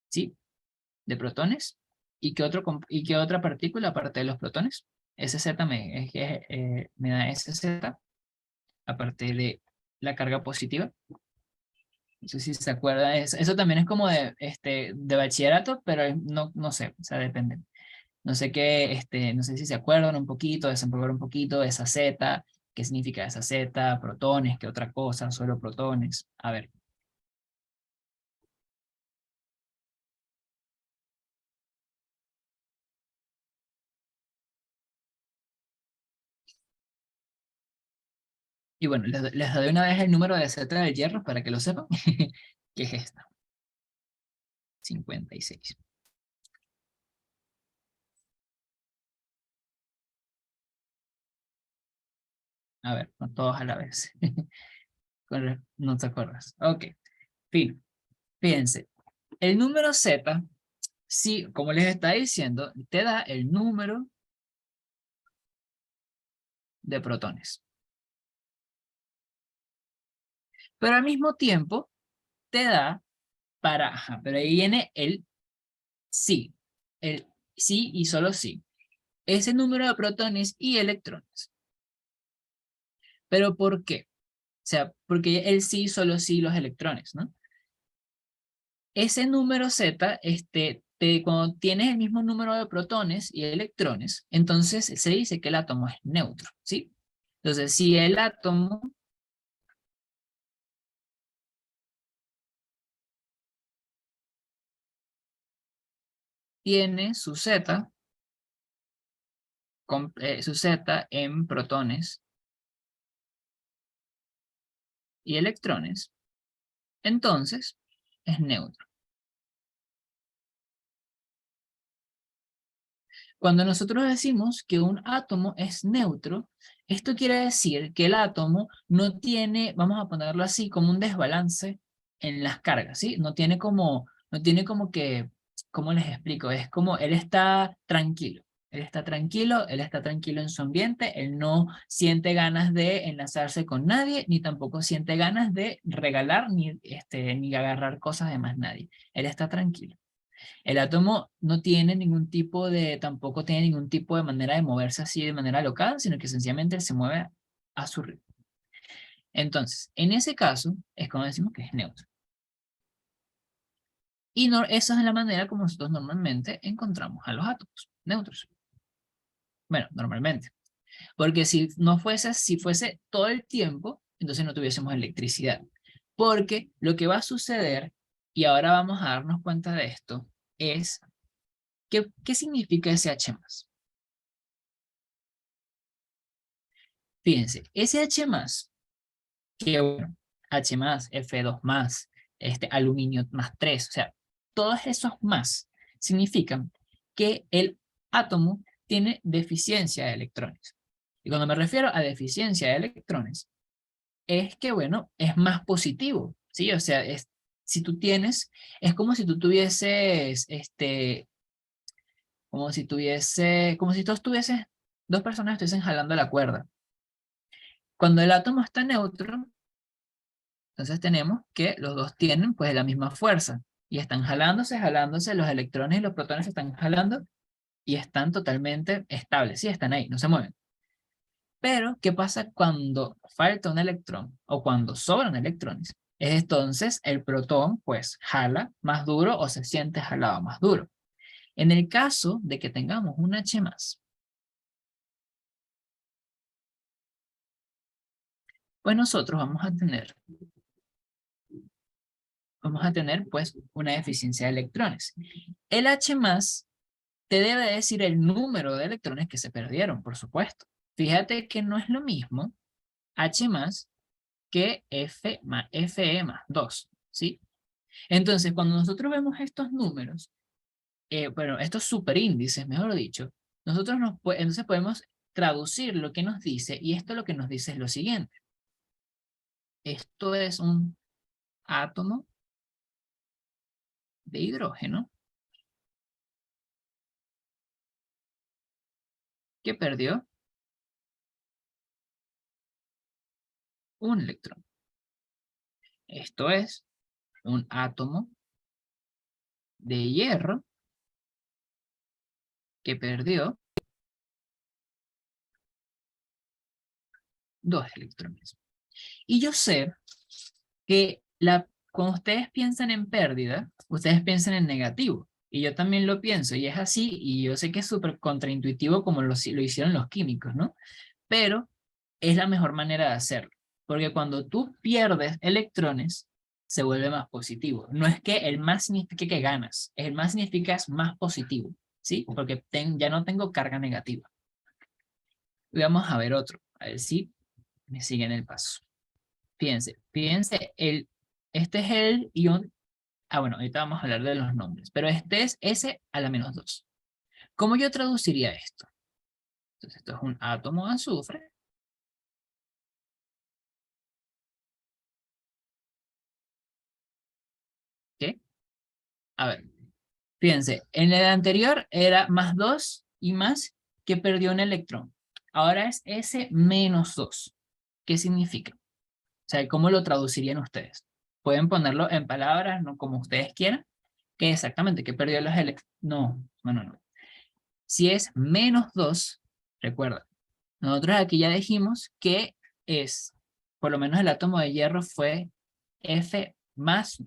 ¿sí? De protones. ¿Y qué otra partícula aparte de los protones? Ese Z me da ese Z, aparte de la carga positiva. No sé si se acuerda, eso también es como de bachillerato, pero no, no sé, o sea, depende. No sé qué, no sé si se acuerdan un poquito, desempolvar un poquito esa Z, qué significa esa Z, protones, qué otra cosa, solo protones. A ver. Y bueno, les doy una vez el número de Z del hierro para que lo sepan, que es esta, 56. A ver, no todos a la vez. No te acuerdas. Ok, fin. Fíjense, el número Z, sí, como les está diciendo, te da el número de protones. Pero al mismo tiempo te da pero ahí viene el sí y solo sí. Ese número de protones y electrones. ¿Pero por qué? O sea, porque el sí, solo sí, los electrones, ¿no? Ese número Z, cuando tienes el mismo número de protones y electrones, entonces se dice que el átomo es neutro, ¿sí? Entonces, si el átomo tiene su Z en protones y electrones, entonces es neutro. Cuando nosotros decimos que un átomo es neutro, esto quiere decir que el átomo no tiene, vamos a ponerlo así, como un desbalance en las cargas, ¿sí? No tiene como que, ¿cómo les explico? Es como él está tranquilo. Él está tranquilo en su ambiente, él no siente ganas de enlazarse con nadie, ni tampoco siente ganas de regalar, ni agarrar cosas de más nadie. Él está tranquilo. El átomo no tiene tampoco tiene ningún tipo de manera de moverse así de manera local, sino que sencillamente él se mueve a su ritmo. Entonces, en ese caso, es como decimos que es neutro. Y no, esa es la manera como nosotros normalmente encontramos a los átomos neutros. Bueno, normalmente. Porque si fuese todo el tiempo, entonces no tuviésemos electricidad. Porque lo que va a suceder, y ahora vamos a darnos cuenta de esto, es ¿qué significa ese H+. Fíjense, ese H+, que bueno, H+, F2+, aluminio +3, o sea, todos esos más significan que el átomo tiene deficiencia de electrones. Y cuando me refiero a deficiencia de electrones, es que, bueno, es más positivo, ¿sí? O sea, si tú tienes, es como si tú tuvieses, como si dos personas estuviesen jalando la cuerda. Cuando el átomo está neutro, entonces tenemos que los dos tienen pues la misma fuerza y están jalándose, los electrones y los protones se están jalando y están totalmente estables, sí, están ahí, no se mueven. Pero, ¿qué pasa cuando falta un electrón o cuando sobran electrones? Es entonces el protón pues jala más duro o se siente jalado más duro. En el caso de que tengamos un H+, pues nosotros vamos a tener vamos a tener pues una deficiencia de electrones. El H más te debe decir el número de electrones que se perdieron, por supuesto. Fíjate que no es lo mismo H más que Fe más 2, ¿sí? Entonces, cuando nosotros vemos estos números, bueno, estos superíndices, mejor dicho, nosotros entonces podemos traducir lo que nos dice, y esto lo que nos dice es lo siguiente. Esto es un átomo de hidrógeno que perdió un electrón. Esto es un átomo de hierro que perdió 2 electrones. Y yo sé que cuando ustedes piensan en pérdida, ustedes piensan en negativo. Y yo también lo pienso, y es así, y yo sé que es súper contraintuitivo como lo hicieron los químicos, ¿no? Pero es la mejor manera de hacerlo. Porque cuando tú pierdes electrones, se vuelve más positivo. No es que el más signifique que ganas, el más significa es más positivo, ¿sí? Porque ya no tengo carga negativa. Y vamos a ver otro, a ver si me siguen el paso. Fíjense, este es el ion. Bueno, ahorita vamos a hablar de los nombres, pero este es S a la menos 2. ¿Cómo yo traduciría esto? Entonces, esto es un átomo de azufre. ¿Qué? A ver, fíjense, en el anterior era más 2 y más que perdió un electrón. Ahora es S menos 2. ¿Qué significa? O sea, ¿cómo lo traducirían ustedes? Pueden ponerlo en palabras, no como ustedes quieran, que exactamente, que perdió los electrones. No. Si es menos 2, recuerda, nosotros aquí ya dijimos que es, por lo menos el átomo de hierro fue Fe más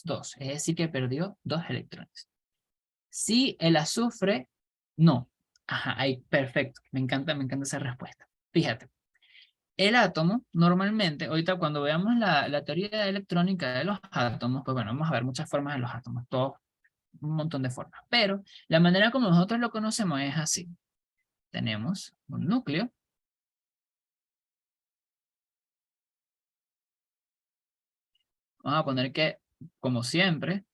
2, es decir, que perdió 2 electrones. Si el azufre, no. Ajá, ahí, perfecto. Me encanta esa respuesta. Fíjate, el átomo, normalmente, ahorita cuando veamos la teoría electrónica de los átomos, pues bueno, vamos a ver muchas formas de los átomos, todo, un montón de formas. Pero la manera como nosotros lo conocemos es así. Tenemos un núcleo. Vamos a poner que, como siempre,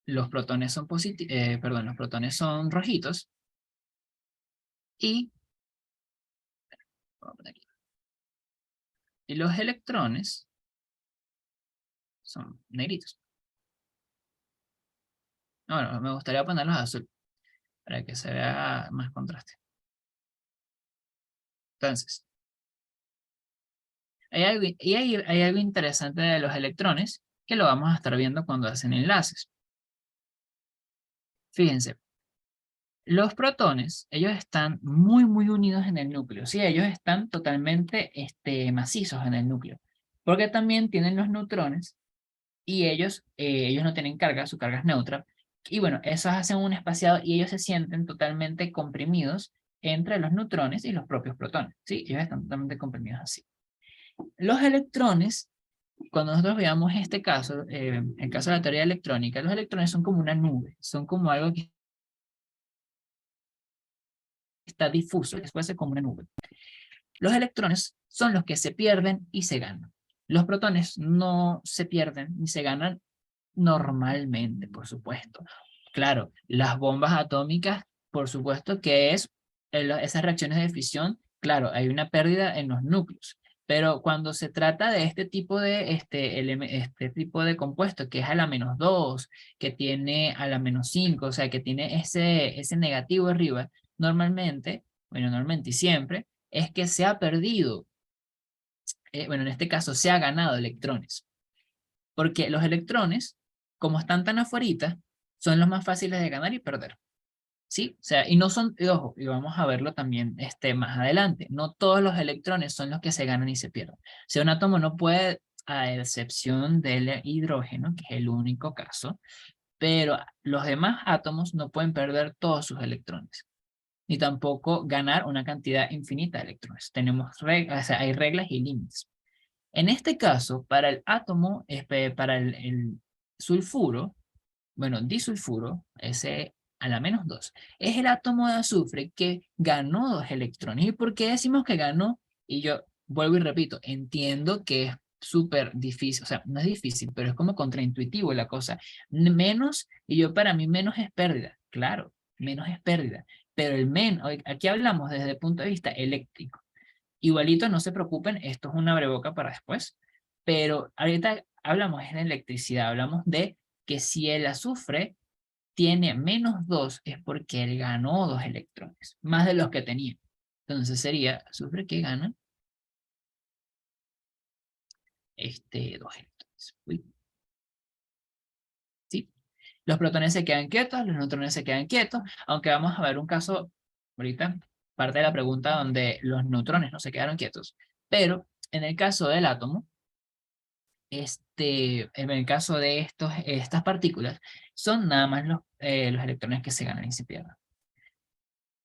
los protones son los protones son rojitos. Y, vamos a poner aquí, y los electrones son negritos. Bueno, me gustaría ponerlos azul para que se vea más contraste. Entonces, hay algo interesante de los electrones que lo vamos a estar viendo cuando hacen enlaces. Fíjense, los protones, ellos están muy, muy unidos en el núcleo. Sí, ellos están totalmente macizos en el núcleo. Porque también tienen los neutrones y ellos no tienen carga, su carga es neutra. Y bueno, esos hacen un espaciado y ellos se sienten totalmente comprimidos entre los neutrones y los propios protones. Sí, ellos están totalmente comprimidos así. Los electrones, cuando nosotros veamos este caso, el caso de la teoría electrónica, los electrones son como una nube, son como algo que está difuso, que puede ser como una nube. Los electrones son los que se pierden y se ganan. Los protones no se pierden ni se ganan normalmente, por supuesto. Claro, las bombas atómicas, por supuesto que esas reacciones de fisión, claro, hay una pérdida en los núcleos. Pero cuando se trata de este tipo de, este tipo de compuesto que es a la menos 2, que tiene a la menos 5, o sea, que tiene ese negativo arriba, normalmente y siempre, es que se ha perdido, bueno, en este caso se ha ganado electrones. Porque los electrones, como están tan afuera, son los más fáciles de ganar y perder. ¿Sí? O sea, y no son, y ojo, y vamos a verlo también más adelante, no todos los electrones son los que se ganan y se pierden. O sea, un átomo no puede, a excepción del hidrógeno, que es el único caso, pero los demás átomos no pueden perder todos sus electrones, ni tampoco ganar una cantidad infinita de electrones. Tenemos reglas, o sea, hay reglas y límites. En este caso, para el átomo, para el sulfuro, bueno, disulfuro, ese a la -2, es el átomo de azufre que ganó 2 electrones. ¿Y por qué decimos que ganó? Y yo vuelvo y repito, entiendo que es súper difícil, o sea, no es difícil, pero es como contraintuitivo la cosa. Menos, y yo para mí menos es pérdida, claro, menos es pérdida, pero el menos, aquí hablamos desde el punto de vista eléctrico. Igualito, no se preocupen, esto es una breboca para después, pero ahorita hablamos de electricidad, hablamos de que si el azufre tiene -2 es porque él ganó 2 electrones, más de los que tenía. Entonces sería azufre que gana 2 electrones. Uy. ¿Sí? Los protones se quedan quietos, los neutrones se quedan quietos, aunque vamos a ver un caso ahorita, parte de la pregunta donde los neutrones no se quedaron quietos. Pero en el caso del átomo, en el caso de estas partículas, son nada más los electrones que se ganan y se pierden.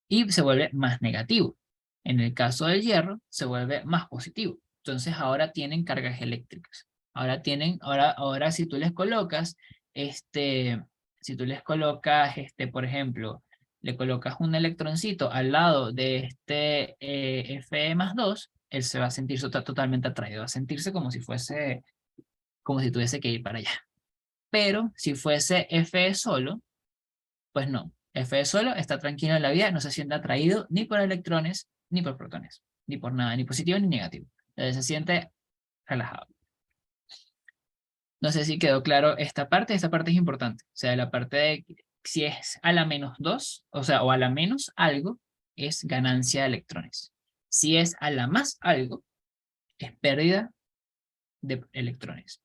Y se vuelve más negativo. En el caso del hierro, se vuelve más positivo. Entonces ahora tienen cargas eléctricas. Ahora si tú les colocas, si tú les colocas, por ejemplo, le colocas un electroncito al lado de Fe+2, él se va a sentir totalmente atraído, va a sentirse como si tuviese que ir para allá. Pero si fuese Fe solo, pues no. Fe solo está tranquilo en la vida, no se siente atraído ni por electrones, ni por protones, ni por nada, ni positivo ni negativo. Entonces se siente relajado. No sé si quedó claro esta parte es importante. O sea, la parte de si es a la -2, o sea, o a la menos algo, es ganancia de electrones. Si es a la más algo, es pérdida de electrones.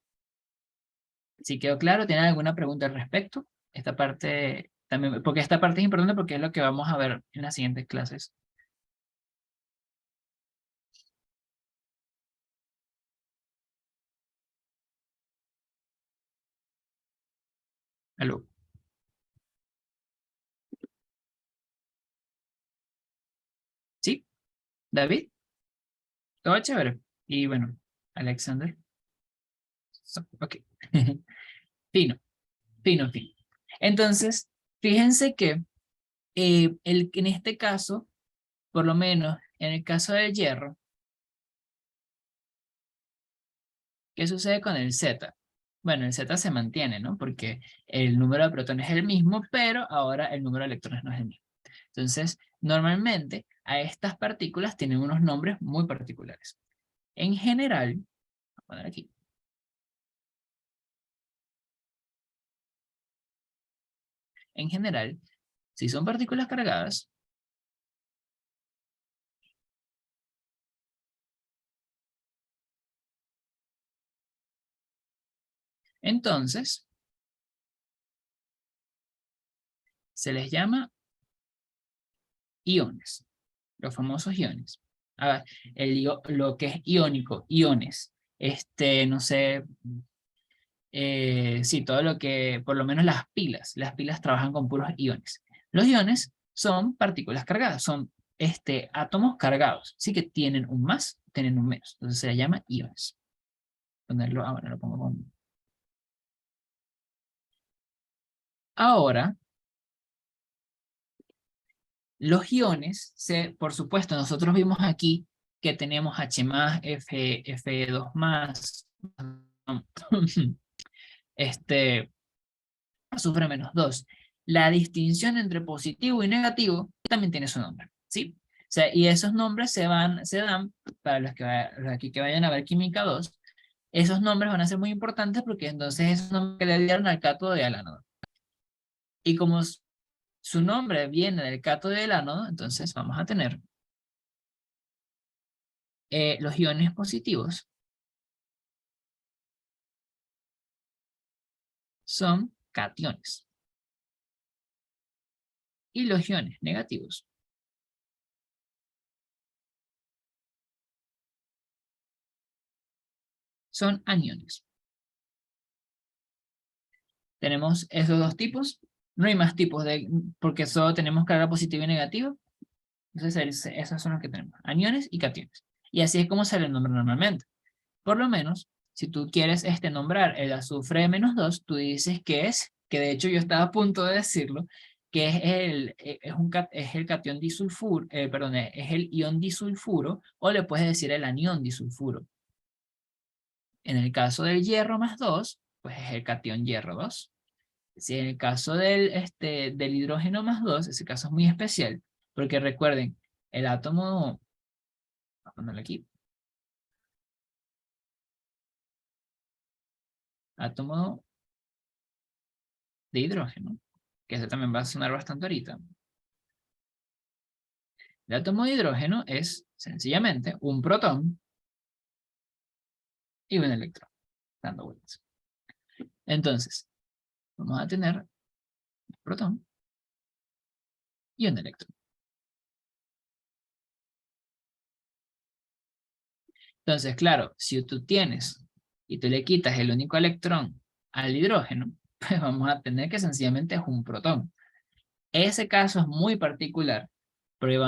Si quedó claro, ¿tienen alguna pregunta al respecto? Esta parte también, porque esta parte es importante porque es lo que vamos a ver en las siguientes clases. ¿Aló? ¿Sí? ¿David? Todo chévere. Y bueno, Alexander. Ok. Fino, fino, fino. Entonces, fíjense que en este caso, por lo menos en el caso del hierro, ¿qué sucede con el Z? Bueno, el Z se mantiene, ¿no? Porque el número de protones es el mismo, pero ahora el número de electrones no es el mismo. Entonces, normalmente a estas partículas tienen unos nombres muy particulares. En general, voy a poner aquí. En general, si son partículas cargadas, entonces se les llama iones, los famosos iones. A ver, lo que es iónico, iones, no sé, sí, todo lo que, por lo menos las pilas trabajan con puros iones. Los iones son partículas cargadas, son átomos cargados, sí que tienen un más, tienen un menos, entonces se les llama iones. Ponerlo, bueno, lo pongo con... Ahora, los iones, por supuesto, nosotros vimos aquí que tenemos H+, Fe2+, azufre -2. La distinción entre positivo y negativo también tiene su nombre, ¿sí? O sea, y esos nombres se dan, para los aquí que vayan a ver Química 2, esos nombres van a ser muy importantes porque entonces esos nombres que le dieron al cátodo y al ánodo. Y como su nombre viene del cátodo y del ánodo, entonces vamos a tener los iones positivos son cationes. Y los iones negativos son aniones. Tenemos esos dos tipos. No hay más tipos, porque solo tenemos carga positiva y negativa. Entonces esos son los que tenemos. Aniones y cationes. Y así es como sale el nombre normalmente. Por lo menos, si tú quieres nombrar el azufre -2, tú dices que es, que de hecho yo estaba a punto de decirlo, que es el catión disulfuro, perdón, es el ion disulfuro, o le puedes decir el anión disulfuro. En el caso del hierro +2, pues es el catión hierro 2. Si en el caso del hidrógeno +2, ese caso es muy especial, porque recuerden, el átomo, voy a ponerlo aquí, átomo de hidrógeno, que ese también va a sonar bastante ahorita. El átomo de hidrógeno es sencillamente un protón y un electrón dando vueltas. Entonces, vamos a tener un protón y un electrón. Entonces, claro, si tú tienes y tú le quitas el único electrón al hidrógeno, pues vamos a tener que sencillamente es un protón. Ese caso es muy particular, porque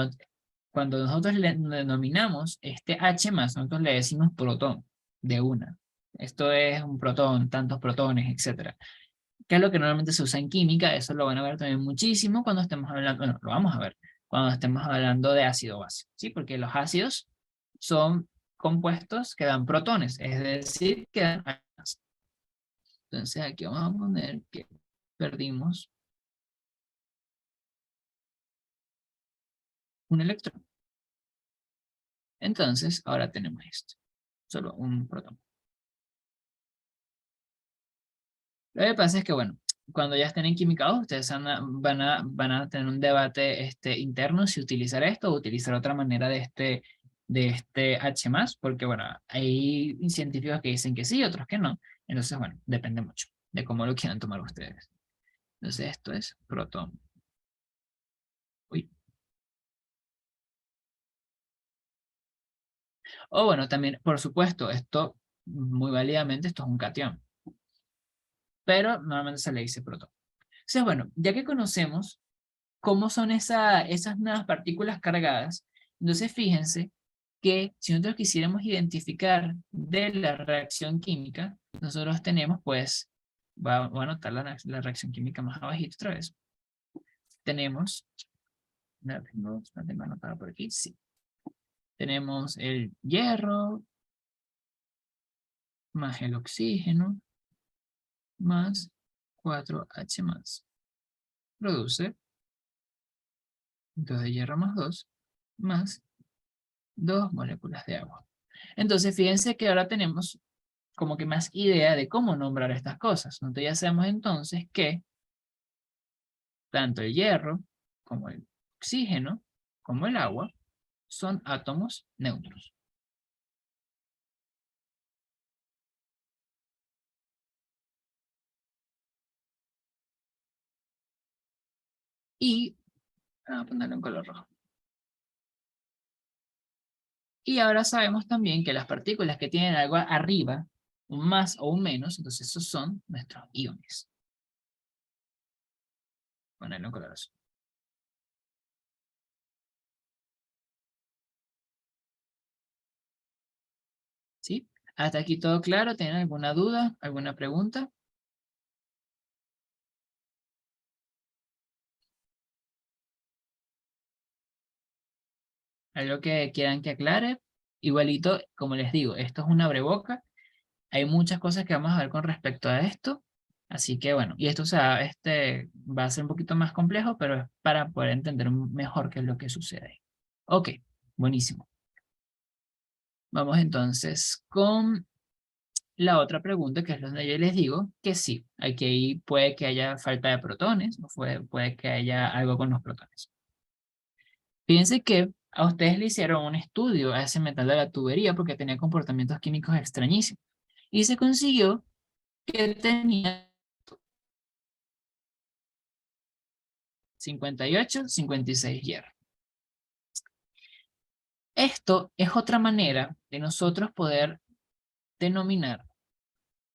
cuando nosotros le denominamos este H+, nosotros le decimos protón de una. Esto es un protón, tantos protones, etc. Que es lo que normalmente se usa en química. Eso lo van a ver también muchísimo cuando estemos hablando, bueno, lo vamos a ver cuando estemos hablando de ácido-base, ¿sí? Porque los ácidos son compuestos que dan protones, es decir, que dan iones. Entonces aquí vamos a poner que perdimos un electrón. Entonces, ahora tenemos esto, solo un protón. Lo que pasa es que, bueno, cuando ya estén en química 2, ustedes van a tener un debate interno si utilizar esto o utilizar otra manera de este H+, porque, bueno, hay científicos que dicen que sí, otros que no. Entonces, bueno, depende mucho de cómo lo quieran tomar ustedes. Entonces, esto es protón. Uy. O bueno, también, por supuesto, esto, muy válidamente, esto es un catión. Pero normalmente se le dice protón. Entonces, bueno, ya que conocemos cómo son esas nuevas partículas cargadas, entonces fíjense que si nosotros quisiéramos identificar de la reacción química, nosotros tenemos, pues, voy a anotar la reacción química más abajito otra vez. Tenemos, la tengo anotada por aquí, sí. Tenemos el hierro, más el oxígeno, más 4H+. Produce 2 de hierro +2, más 2 moléculas de agua. Entonces, fíjense que ahora tenemos como que más idea de cómo nombrar estas cosas. Nosotros ya sabemos entonces que tanto el hierro, como el oxígeno, como el agua, son átomos neutros. Y, vamos a ponerlo en color rojo. Y ahora sabemos también que las partículas que tienen algo arriba, un más o un menos, entonces esos son nuestros iones. Ponerlo en color azul. ¿Sí? ¿Hasta aquí todo claro? ¿Tienen alguna duda? ¿Alguna pregunta? ¿Algo que quieran que aclare? Igualito, como les digo, esto es una abreboca. Hay muchas cosas que vamos a ver con respecto a esto. Así que bueno, y esto, o sea, va a ser un poquito más complejo, pero es para poder entender mejor qué es lo que sucede. Ok, buenísimo. Vamos entonces con la otra pregunta, que es donde yo les digo que sí, aquí puede que haya falta de protones, o puede que haya algo con los protones. Fíjense que a ustedes le hicieron un estudio a ese metal de la tubería porque tenía comportamientos químicos extrañísimos. Y se consiguió que tenía 58, 56 hierro. Esto es otra manera de nosotros poder denominar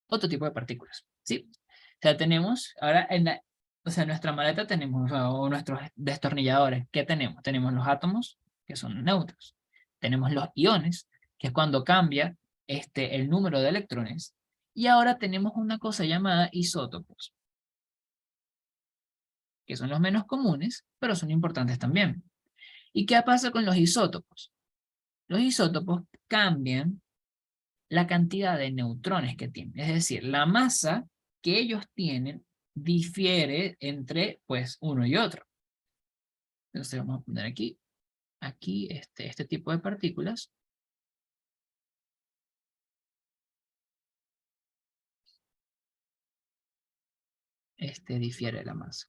otro tipo de partículas, ¿sí? O sea, tenemos, ahora o sea, en nuestra maleta tenemos, o nuestros destornilladores, ¿qué tenemos? Tenemos los átomos, que son neutros. Tenemos los iones, que es cuando cambia el número de electrones, y ahora tenemos una cosa llamada isótopos, que son los menos comunes, pero son importantes también. ¿Y qué pasa con los isótopos? Los isótopos cambian la cantidad de neutrones que tienen, es decir, la masa que ellos tienen difiere entre, pues, uno y otro. Entonces vamos a poner aquí este tipo de partículas. Difiere la masa.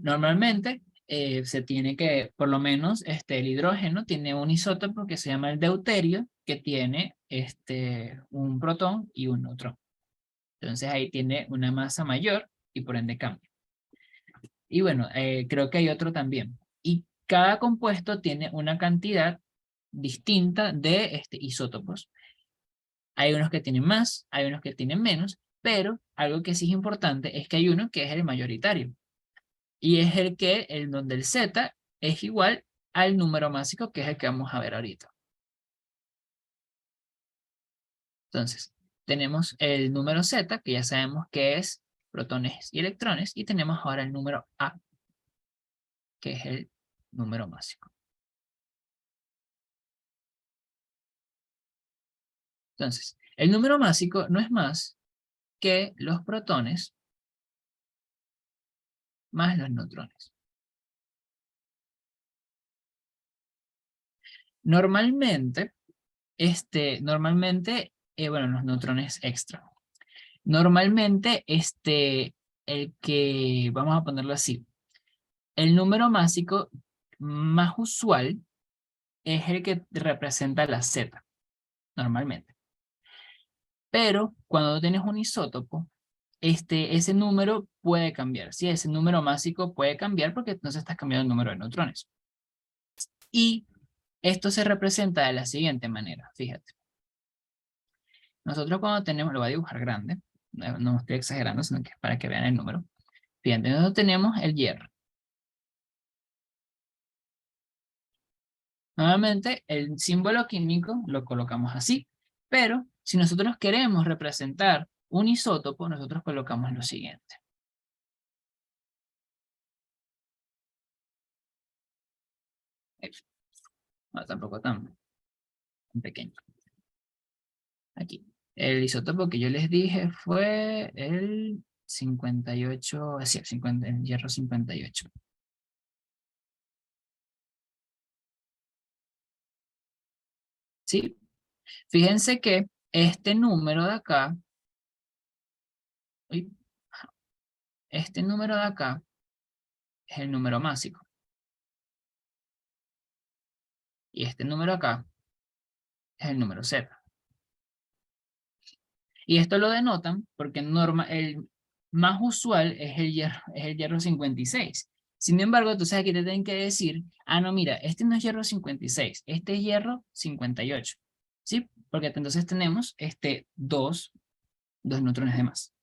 Normalmente se tiene que, por lo menos, el hidrógeno tiene un isótopo que se llama el deuterio, que tiene un protón y un neutrón. Entonces ahí tiene una masa mayor y por ende cambia. Y bueno, creo que hay otro también. Y cada compuesto tiene una cantidad distinta de isótopos. Hay unos que tienen más, hay unos que tienen menos, pero algo que sí es importante es que hay uno que es el mayoritario. Y es donde el Z es igual al número másico, que es el que vamos a ver ahorita. Entonces, tenemos el número Z, que ya sabemos que es protones y electrones, y tenemos ahora el número A, que es el número másico. Entonces, el número másico no es más que los protones más los neutrones. Normalmente, bueno, los neutrones extra. Normalmente, vamos a ponerlo así, el número másico más usual es el que representa la Z, normalmente. Pero cuando tienes un isótopo, ese número puede cambiar, ¿sí? Ese número másico puede cambiar porque entonces estás cambiando el número de neutrones. Y esto se representa de la siguiente manera, fíjate. Nosotros cuando tenemos, lo voy a dibujar grande, no estoy exagerando, sino que es para que vean el número. Fíjate, nosotros tenemos el hierro. Nuevamente, el símbolo químico lo colocamos así, pero si nosotros queremos representar un isótopo, nosotros colocamos lo siguiente. No, tampoco tan pequeño. Aquí. El isótopo que yo les dije fue el 58, así, el hierro 58. ¿Sí? Fíjense que este número de acá, uy, este número de acá es el número másico. Y este número acá es el número Z. Y esto lo denotan porque el más usual es el hierro 56. Sin embargo, entonces aquí te tienen que decir, ah, no, mira, este no es hierro 56, este es hierro 58. ¿Sí? Porque entonces tenemos dos neutrones de más.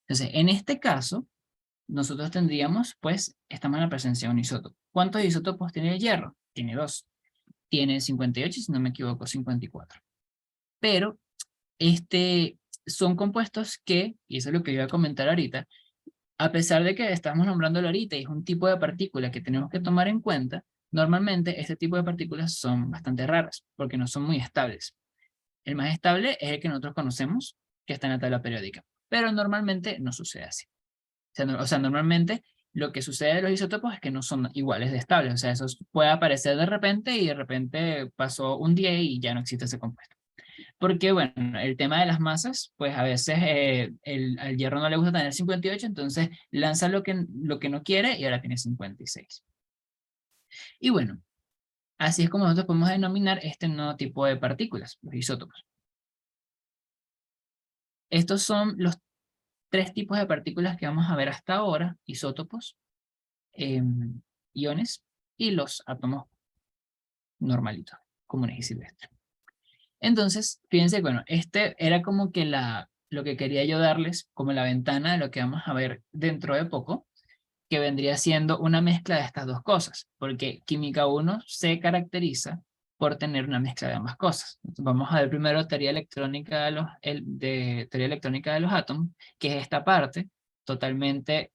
Entonces, en este caso, nosotros tendríamos, pues, estamos en la presencia de un isótopo. ¿Cuántos isótopos tiene el hierro? Tiene dos. Tiene 58, si no me equivoco, 54. Pero, son compuestos que, y eso es lo que yo voy a comentar ahorita, a pesar de que estamos nombrándolo ahorita y es un tipo de partícula que tenemos que tomar en cuenta, normalmente este tipo de partículas son bastante raras, porque no son muy estables. El más estable es el que nosotros conocemos, que está en la tabla periódica, pero normalmente no sucede así. O sea, normalmente lo que sucede de los isótopos es que no son iguales de estables, o sea, eso puede aparecer de repente y de repente pasó un día y ya no existe ese compuesto. Porque, bueno, el tema de las masas, pues a veces al hierro no le gusta tener 58, entonces lanza lo que no quiere y ahora tiene 56. Y bueno, así es como nosotros podemos denominar este nuevo tipo de partículas, los isótopos. Estos son los tres tipos de partículas que vamos a ver hasta ahora: isótopos, iones y los átomos normalitos, comunes y silvestres. Entonces, fíjense, bueno, era como que lo que quería yo darles como la ventana de lo que vamos a ver dentro de poco, que vendría siendo una mezcla de estas dos cosas, porque química 1 se caracteriza por tener una mezcla de ambas cosas. Entonces, vamos a ver primero teoría electrónica teoría electrónica de los átomos, que es esta parte totalmente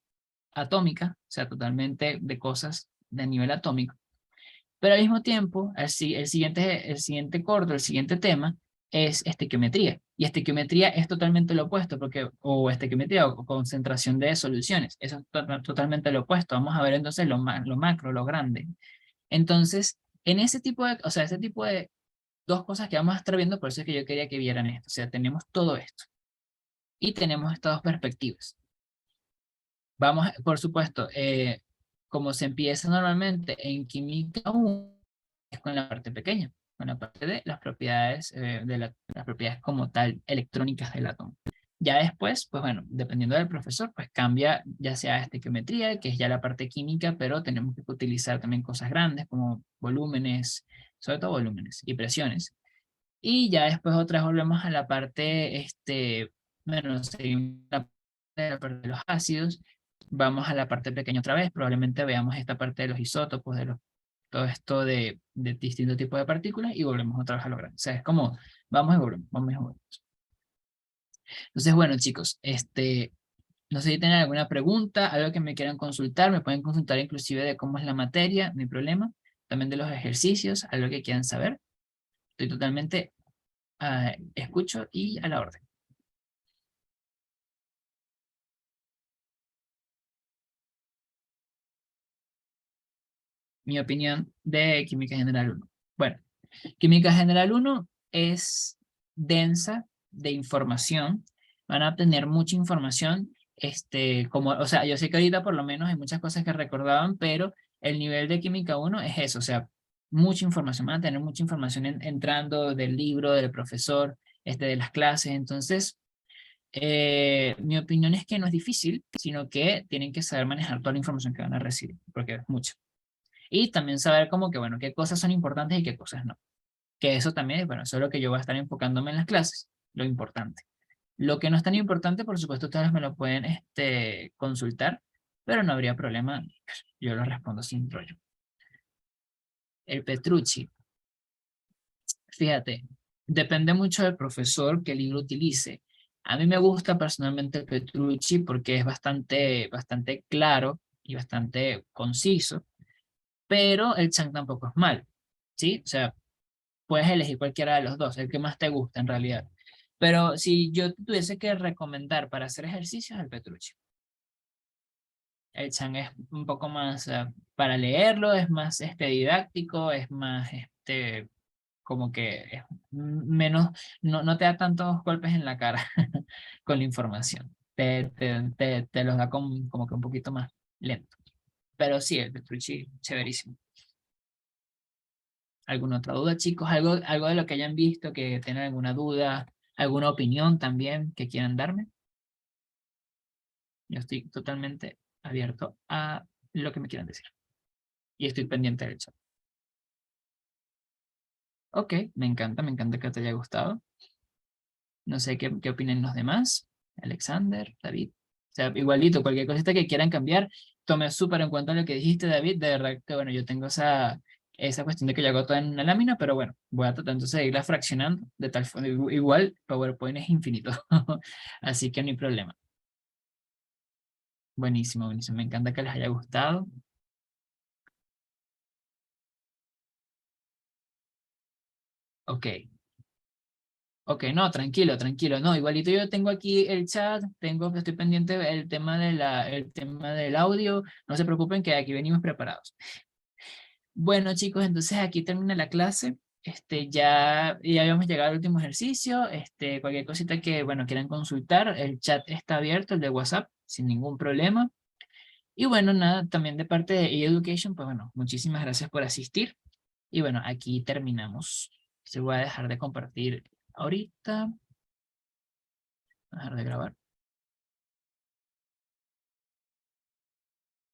atómica, o sea, totalmente de cosas de nivel atómico. Pero al mismo tiempo, el siguiente corto, el siguiente tema, es estequiometría. Y estequiometría es totalmente lo opuesto, o estequiometría o concentración de soluciones. Eso es totalmente lo opuesto. Vamos a ver entonces lo macro, lo grande. Entonces, en ese tipo de, o sea, ese tipo de dos cosas que vamos a estar viendo, por eso es que yo quería que vieran esto. O sea, tenemos todo esto. Y tenemos estas dos perspectivas. Vamos, por supuesto, como se empieza normalmente en química 1, es con la parte pequeña, con la parte de las propiedades, las propiedades como tal electrónicas del átomo. Ya después, pues bueno, dependiendo del profesor, pues cambia ya sea estequiometría, que es ya la parte química, pero tenemos que utilizar también cosas grandes como volúmenes, sobre todo volúmenes y presiones. Y ya después otra vez volvemos a la parte, bueno, seguimos la parte de los ácidos, vamos a la parte pequeña otra vez, probablemente veamos esta parte de los isótopos, todo esto de distintos tipos de partículas y volvemos otra vez a lo grande. O sea, es como, vamos y volvemos, vamos y volvemos. Entonces, bueno, chicos, no sé si tienen alguna pregunta, algo que me quieran consultar, me pueden consultar inclusive de cómo es la materia, no hay problema, también de los ejercicios, algo que quieran saber. Estoy totalmente, escucho y a la orden. Mi opinión de Química General 1. Bueno, Química General 1 es densa de información. Van a obtener mucha información, como, o sea, yo sé que ahorita por lo menos hay muchas cosas que recordaban, pero el nivel de Química 1 es eso, o sea, mucha información. Van a tener mucha información entrando del libro, del profesor, de las clases. Entonces, mi opinión es que no es difícil, sino que tienen que saber manejar toda la información que van a recibir, porque es mucha. Y también saber como que, bueno, qué cosas son importantes y qué cosas no. Que eso también, bueno, eso es lo que yo voy a estar enfocándome en las clases, lo importante. Lo que no es tan importante, por supuesto, ustedes me lo pueden consultar, pero no habría problema, yo lo respondo sin rollo. El Petrucci, fíjate, depende mucho del profesor que el libro utilice. A mí me gusta personalmente el Petrucci porque es bastante claro y bastante conciso, pero el Chang tampoco es mal, ¿sí? O sea, puedes elegir cualquiera de los dos, el que más te gusta en realidad. Pero si yo tuviese que recomendar para hacer ejercicios, el Petrucci. El Chan es un poco más, para leerlo, es más didáctico, es más, como que es menos, no te da tantos golpes en la cara con la información. Te los da como que un poquito más lento. Pero sí, el Petrucci, chéverísimo. ¿Alguna otra duda, chicos? ¿Algo de lo que hayan visto, que tengan alguna duda, alguna opinión también que quieran darme? Yo estoy totalmente abierto a lo que me quieran decir. Y estoy pendiente del chat. Ok, me encanta que te haya gustado. No sé qué opinen los demás. Alexander, David. O sea, igualito, cualquier cosita que quieran cambiar, tomé súper en cuenta lo que dijiste, David. De verdad que, bueno, yo tengo esa cuestión de que yo hago todo en una lámina, pero bueno, voy a tratar entonces de irla fraccionando de tal forma. Igual, PowerPoint es infinito. Así que no hay problema. Buenísimo, buenísimo. Me encanta que les haya gustado. Ok. Ok, no, tranquilo, tranquilo. No, igualito yo tengo aquí el chat, estoy pendiente del tema el tema del audio. No se preocupen que aquí venimos preparados. Bueno, chicos, entonces aquí termina la clase. Ya habíamos llegado al último ejercicio. Cualquier cosita que, bueno, quieran consultar, el chat está abierto, el de WhatsApp, sin ningún problema. Y bueno, nada, también de parte de eEducation, pues bueno, muchísimas gracias por asistir. Y bueno, aquí terminamos. Se voy a dejar de compartir ahorita. Dejar de grabar.